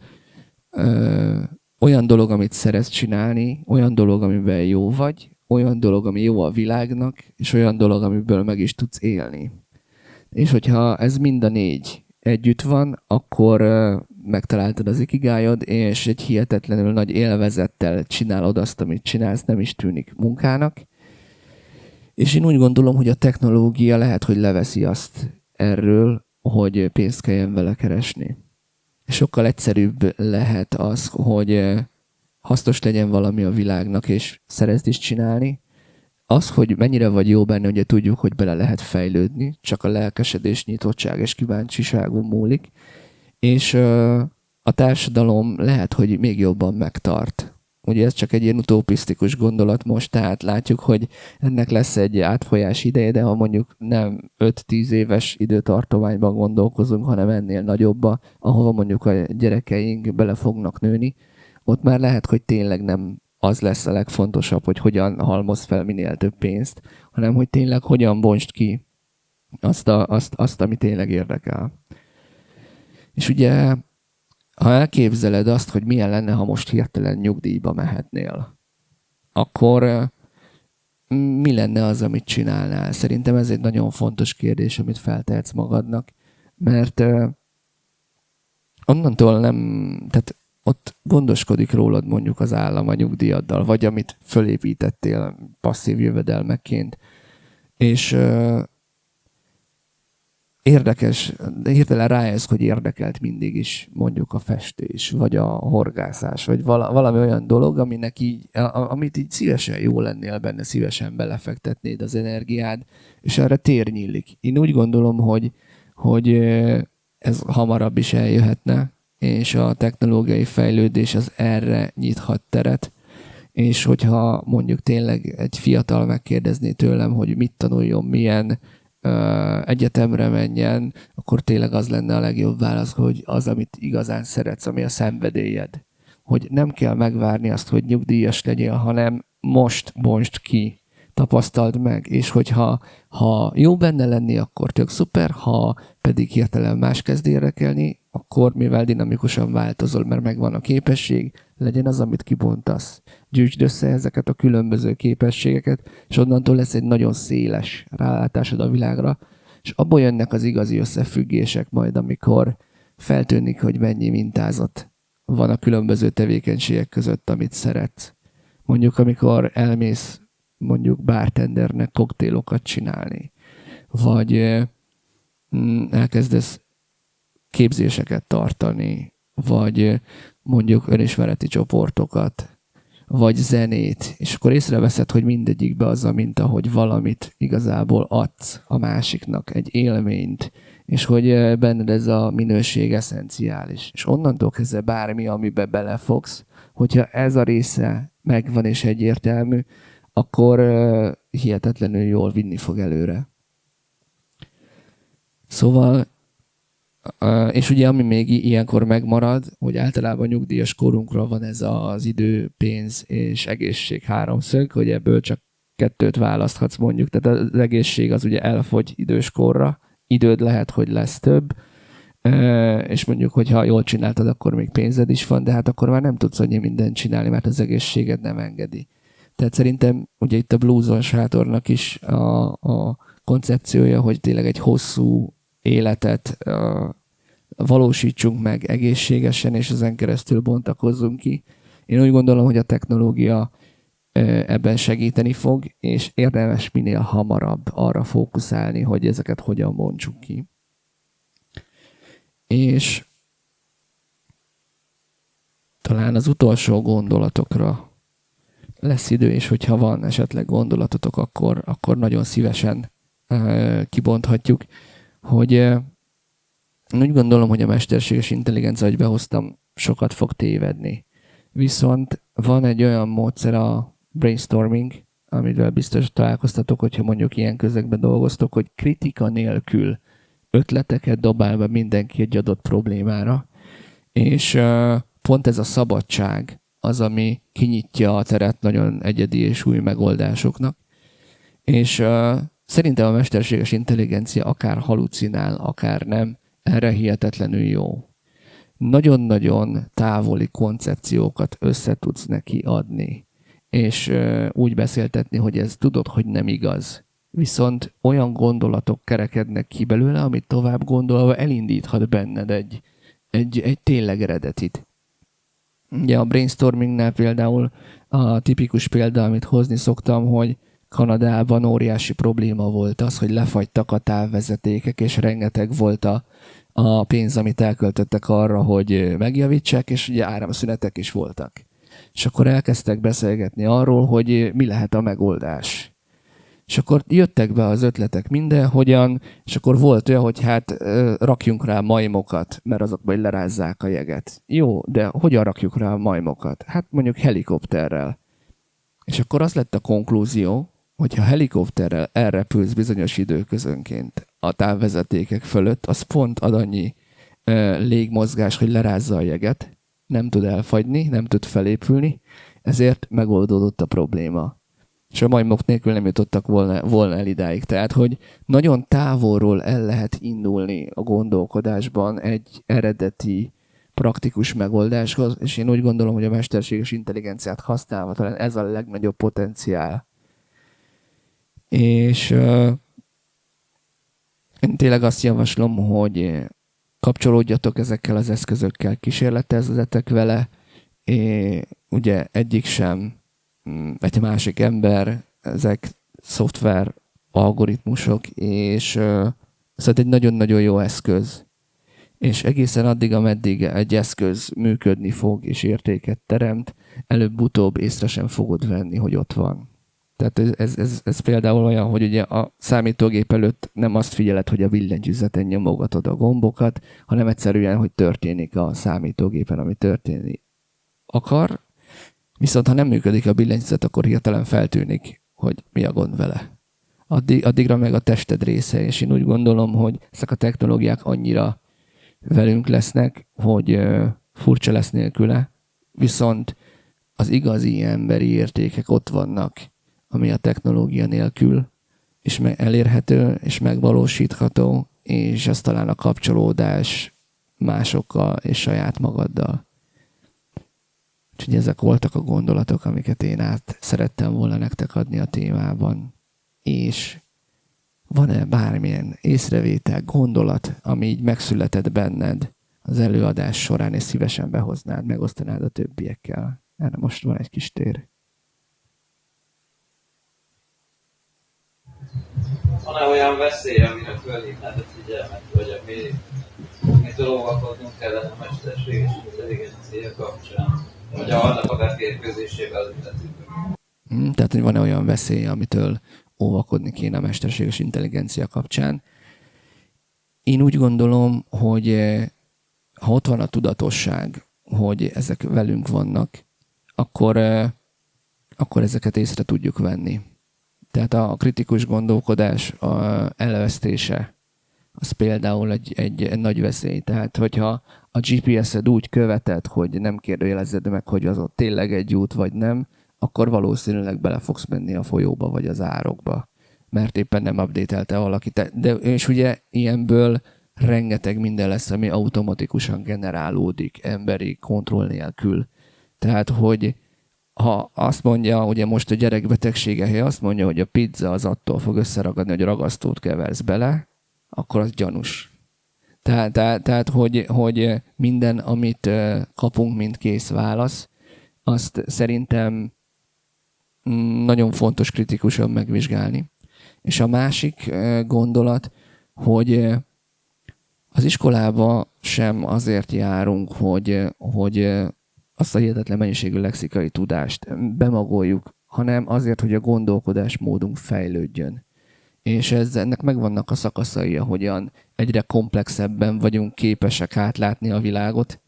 olyan dolog, amit szeretsz csinálni, olyan dolog, amiben jó vagy, olyan dolog, ami jó a világnak, és olyan dolog, amiből meg is tudsz élni. És hogyha ez mind a négy együtt van, akkor megtaláltad az ikigájod, és egy hihetetlenül nagy élvezettel csinálod azt, amit csinálsz, nem is tűnik munkának. És én úgy gondolom, hogy a technológia lehet, hogy leveszi azt erről, hogy pénzt kelljen vele keresni. Sokkal egyszerűbb lehet az, hogy hasznos legyen valami a világnak, és szerezd is csinálni. Az, hogy mennyire vagy jó benne, ugye tudjuk, hogy bele lehet fejlődni, csak a lelkesedés, nyitottság és kíváncsiságon múlik. És a társadalom lehet, hogy még jobban megtart. Ugye ez csak egy ilyen utopisztikus gondolat most, tehát látjuk, hogy ennek lesz egy átfolyás ideje, de ha mondjuk nem 5-10 éves időtartományban gondolkozunk, hanem ennél nagyobba, ahova mondjuk a gyerekeink bele fognak nőni, ott már lehet, hogy tényleg nem az lesz a legfontosabb, hogy hogyan halmoz fel minél több pénzt, hanem hogy tényleg hogyan bontsd ki azt, ami tényleg érdekel. És ugye, ha elképzeled azt, hogy milyen lenne, ha most hirtelen nyugdíjba mehetnél, akkor mi lenne az, amit csinálnál? Szerintem ez egy nagyon fontos kérdés, amit feltehetsz magadnak, mert onnantól nem, tehát ott gondoskodik rólad mondjuk az állam a nyugdíjaddal, vagy amit fölépítettél passzív jövedelmekként. És érdekes, de hirtelen rájössz, hogy érdekelt mindig is mondjuk a festés, vagy a horgászás, vagy valami olyan dolog, amit így szívesen jó lennél benne, szívesen belefektetnéd az energiád, és erre tér nyílik. Én úgy gondolom, hogy ez hamarabb is eljöhetne, és a technológiai fejlődés az erre nyithat teret, és hogyha mondjuk tényleg egy fiatal megkérdezné tőlem, hogy mit tanuljon, milyen egyetemre menjen, akkor tényleg az lenne a legjobb válasz, hogy az, amit igazán szeretsz, ami a szenvedélyed. Hogy nem kell megvárni azt, hogy nyugdíjas legyél, hanem most bontsd ki, tapasztald meg, és hogyha jó benne lenni, akkor tök szuper, ha pedig hirtelen más kezd érdekelni, akkor mivel dinamikusan változol, mert megvan a képesség, legyen az, amit kibontasz. Gyűjtsd össze ezeket a különböző képességeket, és onnantól lesz egy nagyon széles rálátásod a világra, és abból jönnek az igazi összefüggések majd, amikor feltűnik, hogy mennyi mintázat van a különböző tevékenységek között, amit szeretsz. Mondjuk, amikor elmész mondjuk bartendernek koktélokat csinálni, vagy elkezdesz képzéseket tartani, vagy mondjuk önismereti csoportokat, vagy zenét, és akkor észreveszed, hogy mindegyikbe az a minta, hogy valamit igazából adsz a másiknak, egy élményt, és hogy benned ez a minőség eszenciális. És onnantól kezdve bármi, amibe belefogsz, hogyha ez a része megvan és egyértelmű, akkor hihetetlenül jól vinni fog előre. Szóval, és ugye ami még ilyenkor megmarad, hogy általában nyugdíjas korunkra van ez az idő, pénz és egészség háromszög, hogy ebből csak kettőt választhatsz mondjuk, tehát az egészség az ugye elfogy időskorra, időd lehet, hogy lesz több, és mondjuk, hogyha jól csináltad, akkor még pénzed is van, de hát akkor már nem tudsz annyi mindent csinálni, mert az egészséged nem engedi. Tehát szerintem ugye itt a Blues-on sátornak is a koncepciója, hogy tényleg egy hosszú életet valósítsunk meg egészségesen, és ezen keresztül bontakozzunk ki. Én úgy gondolom, hogy a technológia ebben segíteni fog, és érdemes minél hamarabb arra fókuszálni, hogy ezeket hogyan bontsuk ki. És talán az utolsó gondolatokra lesz idő, és hogyha van esetleg gondolatotok, akkor nagyon szívesen kibonthatjuk, hogy úgy gondolom, hogy a mesterséges intelligencia, ahogy behoztam, sokat fog tévedni. Viszont van egy olyan módszer, a brainstorming, amivel biztos találkoztatok, hogyha mondjuk ilyen közegben dolgoztok, hogy kritika nélkül ötleteket dobál be mindenki egy adott problémára, és pont ez a szabadság az, ami kinyitja a teret nagyon egyedi és új megoldásoknak. És szerintem a mesterséges intelligencia akár halucinál, akár nem, erre hihetetlenül jó. Nagyon-nagyon távoli koncepciókat össze tudsz neki adni, és úgy beszéltetni, hogy ez tudod, hogy nem igaz. Viszont olyan gondolatok kerekednek ki belőle, amit tovább gondolva elindíthat benned egy tényleg eredetit. Ugye a brainstormingnál például a tipikus példa, amit hozni szoktam, hogy Kanadában óriási probléma volt az, hogy lefagytak a távvezetékek, és rengeteg volt a pénz, amit elköltöttek arra, hogy megjavítsák, és ugye áramszünetek is voltak. És akkor elkezdtek beszélgetni arról, hogy mi lehet a megoldás. És akkor jöttek be az ötletek mindenhogyan, és akkor volt olyan, hogy hát rakjunk rá majmokat, mert azok majd lerázzák a jeget. Jó, de hogyan rakjuk rá a majmokat? Hát mondjuk helikopterrel. És akkor az lett a konklúzió, hogyha helikopterrel elrepülsz bizonyos időközönként a távvezetékek fölött, az pont ad annyi légmozgás, hogy lerázza a jeget, nem tud elfagyni, nem tud felépülni, ezért megoldódott a probléma. És a majmok nélkül nem jutottak volna el idáig. Tehát, hogy nagyon távolról el lehet indulni a gondolkodásban egy eredeti, praktikus megoldáshoz, és én úgy gondolom, hogy a mesterséges intelligenciát használva talán ez a legnagyobb potenciál. És én tényleg azt javaslom, hogy kapcsolódjatok ezekkel az eszközökkel, kísérletezzetek vele, ugye egyik sem egy másik ember, ezek szoftver, algoritmusok, és ez egy nagyon-nagyon jó eszköz. És egészen addig, ameddig egy eszköz működni fog és értéket teremt, előbb-utóbb észre sem fogod venni, hogy ott van. Tehát ez például olyan, hogy ugye a számítógép előtt nem azt figyeled, hogy a billentyűzeten nyomogatod a gombokat, hanem egyszerűen, hogy történik a számítógépen, ami történni akar. Viszont ha nem működik a billentyűzet, akkor hirtelen feltűnik, hogy mi a gond vele. Addigra meg a tested része, és én úgy gondolom, hogy ezek a technológiák annyira velünk lesznek, hogy furcsa lesz nélküle, viszont az igazi emberi értékek ott vannak, ami a technológia nélkül és elérhető és megvalósítható, és ez talán a kapcsolódás másokkal és saját magaddal. Úgyhogy ezek voltak a gondolatok, amiket én át szerettem volna nektek adni a témában. És van-e bármilyen észrevétel, gondolat, ami így megszületett benned az előadás során, és szívesen behoznád, megosztanád a többiekkel? Erre most van egy kis tér. Van-e olyan veszély, amire fölhívnád a figyelmet, vagy amitől óvakodnunk kellene a mesterséges intelligencia kapcsán? Vagy annak a beférkőzésével az illetőben. Tehát, hogy van-e olyan veszély, amitől óvakodni kéne a mesterséges intelligencia kapcsán. Én úgy gondolom, hogy ha ott van a tudatosság, hogy ezek velünk vannak, akkor ezeket észre tudjuk venni. Tehát a kritikus gondolkodás elvesztése, az például egy nagy veszély. Tehát, hogyha a GPS-ed úgy követed, hogy nem kérdőjelezed meg, hogy az ott tényleg egy út, vagy nem, akkor valószínűleg bele fogsz menni a folyóba, vagy az árokba, mert éppen nem update-elte valaki. És ugye ilyenből rengeteg minden lesz, ami automatikusan generálódik, emberi kontroll nélkül. Tehát, hogy ha azt mondja, ugye most a gyerekbetegsége helye azt mondja, hogy a pizza az attól fog összeragadni, hogy ragasztót keversz bele, akkor az gyanús. Tehát hogy minden, amit kapunk, mint kész válasz, azt szerintem nagyon fontos kritikusan megvizsgálni. És a másik gondolat, hogy az iskolába sem azért járunk, hogy azt a hihetetlen mennyiségű lexikai tudást bemagoljuk, hanem azért, hogy a gondolkodásmódunk fejlődjön. És ennek megvannak a szakaszai, ahogyan egyre komplexebben vagyunk képesek átlátni a világot.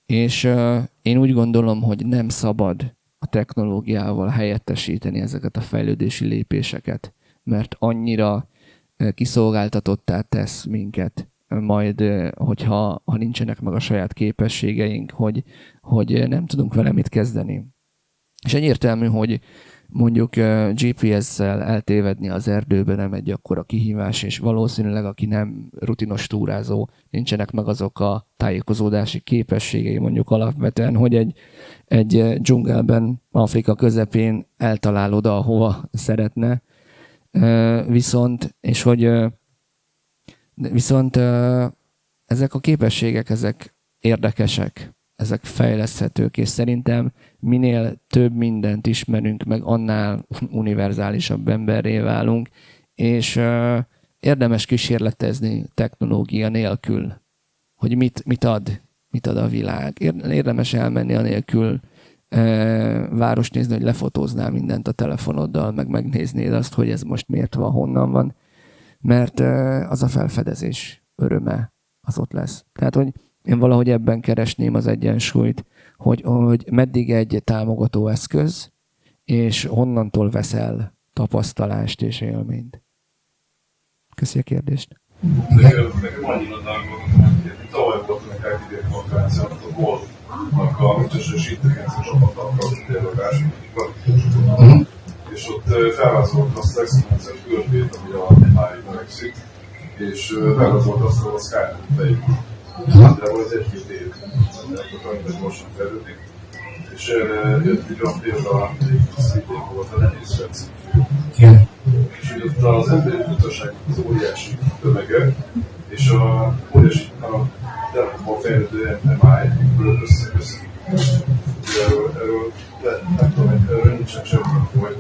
És én úgy gondolom, hogy nem szabad a technológiával helyettesíteni ezeket a fejlődési lépéseket, mert annyira kiszolgáltatottá tesz minket, majd, hogyha nincsenek meg a saját képességeink, hogy nem tudunk vele mit kezdeni. És egyértelmű, hogy mondjuk GPS-szel eltévedni az erdőben nem egy akkora kihívás, és valószínűleg aki nem rutinos túrázó, nincsenek meg azok a tájékozódási képességei mondjuk alapvetően, hogy egy dzsungelben, Afrika közepén eltalál oda, ahova szeretne. Viszont ezek a képességek, ezek érdekesek, ezek fejleszthetők, és szerintem minél több mindent ismerünk, meg annál univerzálisabb emberré válunk, és érdemes kísérletezni technológia nélkül, hogy mit ad a világ. Érdemes elmenni anélkül város nézni, hogy lefotóznál mindent a telefonoddal, meg megnéznéd azt, hogy ez most miért van, honnan van, mert az a felfedezés öröme az ott lesz. Tehát, hogy én valahogy ebben keresném az egyensúlyt, hogy meddig egy támogató eszköz, és honnantól veszel tapasztalást és élményt. Köszi a kérdést. Nekem annyira dolgozom, hogy tavaly volt nekik egy idén konferencián, a Goldnak a mesterséges intelligencia csapattal kapcsolatban dialogás, és ott felvázolt azt az exponenciális görbét, ami a máig növekszik, és felvázolt azt, hogy a Skynet beépül. Nagyjából ez egy-két év, hogy gyorsan fejlődik. És erre jött egy olyan példa, amelyik szintén volt a nehéz felcímű. És hogy ott az emberi gazdaságnak az óriási tömege, és a óriási a telefonban fejlődő MI-ből összeköszik. Erről nem tudom, erről nincsen semmi folyt.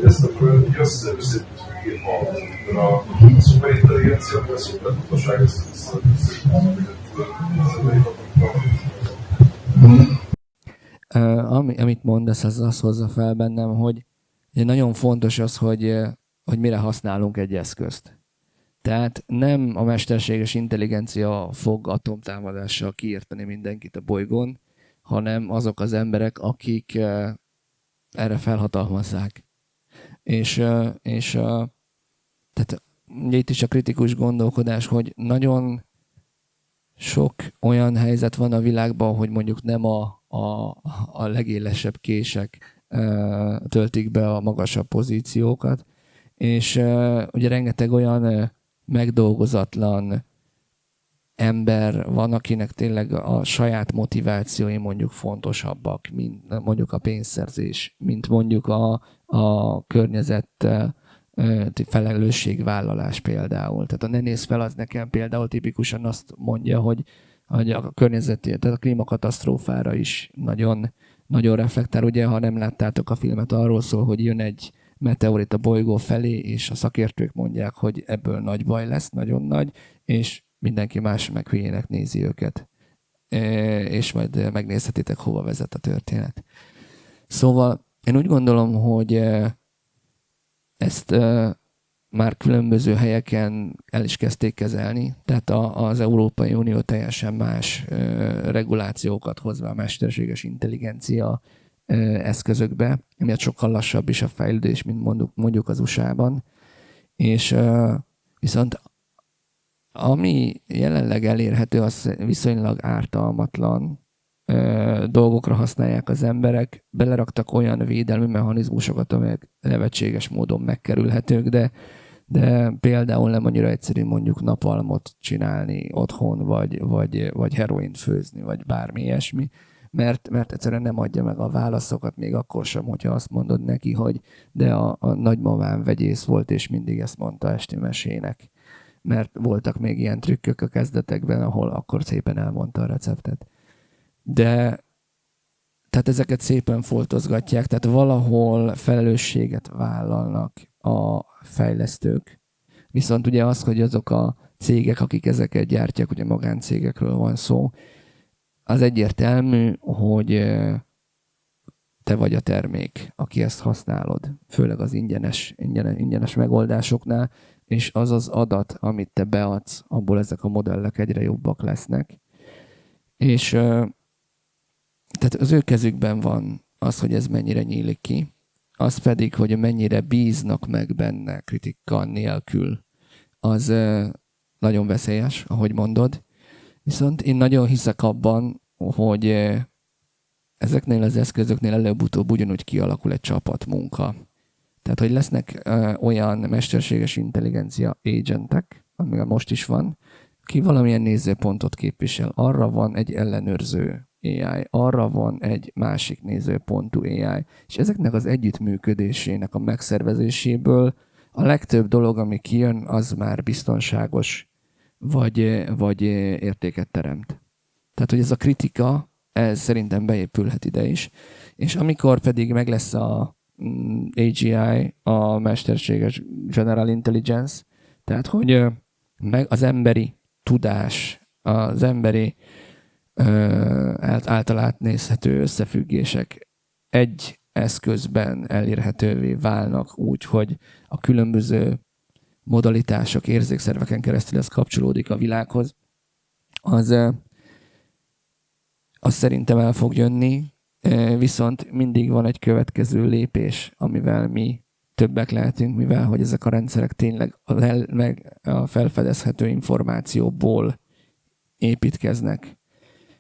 Ezt akkor össze-össze két hallgatók. A szuperintelligencia, a szupertudatosság, ez Amit mondasz, az hozza fel bennem, hogy nagyon fontos az, hogy mire használunk egy eszközt. Tehát nem a mesterséges intelligencia fog atomtámadással kiírtani mindenkit a bolygón, hanem azok az emberek, akik erre felhatalmazzák. És tehát ugye itt is a kritikus gondolkodás, hogy nagyon sok olyan helyzet van a világban, hogy mondjuk nem a legélesebb kések töltik be a magasabb pozíciókat, és ugye rengeteg olyan megdolgozatlan ember van, akinek tényleg a saját motivációi mondjuk fontosabbak, mint mondjuk a pénzszerzés, mint mondjuk a környezettel felelősségvállalás például. Tehát a Ne nézz fel, az nekem például tipikusan azt mondja, hogy a környezeti, tehát a klímakatasztrófára is nagyon, nagyon reflektál. Ugye, ha nem láttátok a filmet, arról szól, hogy jön egy meteorit a bolygó felé, és a szakértők mondják, hogy ebből nagy baj lesz, nagyon nagy, és mindenki más meg hülyének nézi őket. és majd megnézhetitek, hova vezet a történet. Szóval én úgy gondolom, hogy ezt már különböző helyeken el is kezdték kezelni, tehát az Európai Unió teljesen más regulációkat hozva a mesterséges intelligencia eszközökbe, emiatt sokkal lassabb is a fejlődés, mint mondjuk az USA-ban. És viszont ami jelenleg elérhető, az viszonylag ártalmatlan dolgokra használják az emberek. Beleraktak olyan védelmi mechanizmusokat, amelyek nevetséges módon megkerülhetők, de például nem annyira egyszerű mondjuk napalmot csinálni otthon, vagy heroint főzni, vagy bármi ilyesmi, mert egyszerűen nem adja meg a válaszokat, még akkor sem, hogyha azt mondod neki, hogy de a nagymamám vegyész volt, és mindig ezt mondta esti mesének. Mert voltak még ilyen trükkök a kezdetekben, ahol akkor szépen elmondta a receptet. De tehát ezeket szépen foltozgatják, tehát valahol felelősséget vállalnak a fejlesztők. Viszont ugye az, hogy azok a cégek, akik ezeket gyártják, ugye magáncégekről van szó, az egyértelmű, hogy te vagy a termék, aki ezt használod, főleg az ingyenes megoldásoknál, és az az adat, amit te beadsz, abból ezek a modellek egyre jobbak lesznek. És tehát az ő kezükben van az, hogy ez mennyire nyílik ki, az pedig, hogy mennyire bíznak meg benne kritika nélkül, az nagyon veszélyes, ahogy mondod. Viszont én nagyon hiszek abban, hogy ezeknél az eszközöknél előbb-utóbb ugyanúgy kialakul egy csapatmunka. Tehát, hogy lesznek olyan mesterséges intelligencia agentek, ami most is van, ki valamilyen nézőpontot képvisel. Arra van egy ellenőrző AI, arra van egy másik nézőpontú AI, és ezeknek az együttműködésének a megszervezéséből a legtöbb dolog, ami kijön, az már biztonságos, vagy értéket teremt. Tehát, hogy ez a kritika, ez szerintem beépülhet ide is. És amikor pedig meg lesz a AGI, a mesterséges General Intelligence, tehát, hogy meg az emberi tudás, az emberi által átnézhető összefüggések egy eszközben elérhetővé válnak úgy, hogy a különböző modalitások, érzékszerveken keresztül ez kapcsolódik a világhoz, az szerintem el fog jönni, viszont mindig van egy következő lépés, amivel mi többek lehetünk, mivel hogy ezek a rendszerek tényleg a felfedezhető információból építkeznek.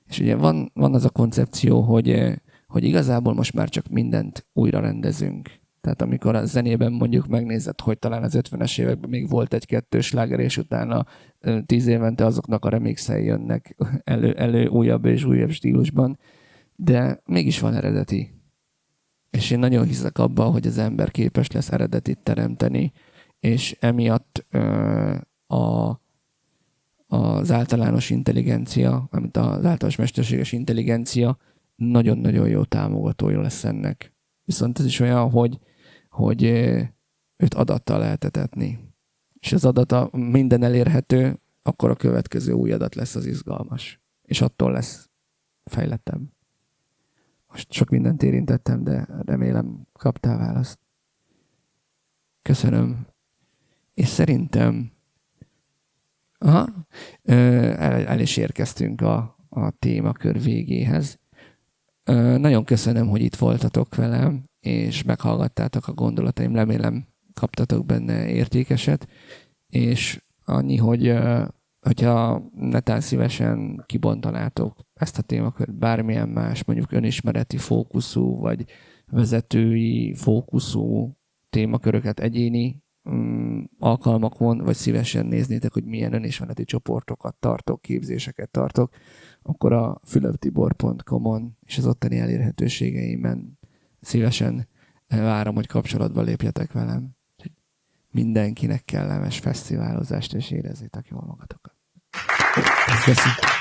És ugye van az a koncepció, hogy igazából most már csak mindent újra rendezünk. Tehát amikor a zenében mondjuk megnézed, hogy talán az 50-es években még volt egy-kettő sláger, és utána 10 évente azoknak a remixei jönnek elő újabb és újabb stílusban, de mégis van eredeti. És én nagyon hiszek abban, hogy az ember képes lesz eredetit teremteni, és emiatt az általános intelligencia, amit az általános mesterséges intelligencia nagyon-nagyon jó támogatója lesz ennek. Viszont ez is olyan, hogy őt adattal lehet etetni. És az adata minden elérhető, akkor a következő új adat lesz az izgalmas. És attól lesz fejlettebb. Most sok mindent érintettem, de remélem kaptál választ. Köszönöm. És szerintem el is érkeztünk a témakör végéhez. Nagyon köszönöm, hogy itt voltatok velem, és meghallgattátok a gondolataim. Remélem kaptatok benne értékeset, és annyi, hogyha netán szívesen kibontanátok ezt a témakört, bármilyen más, mondjuk önismereti fókuszú, vagy vezetői fókuszú témaköröket, egyéni alkalmakon, vagy szívesen néznétek, hogy milyen önismereti csoportokat tartok, képzéseket tartok, akkor a fülöptibor.com-on és az ottani elérhetőségeimen szívesen várom, hogy kapcsolatba lépjetek velem. Mindenkinek kellemes fesztiválozást, és érezzétek jól magatokat. Köszönöm.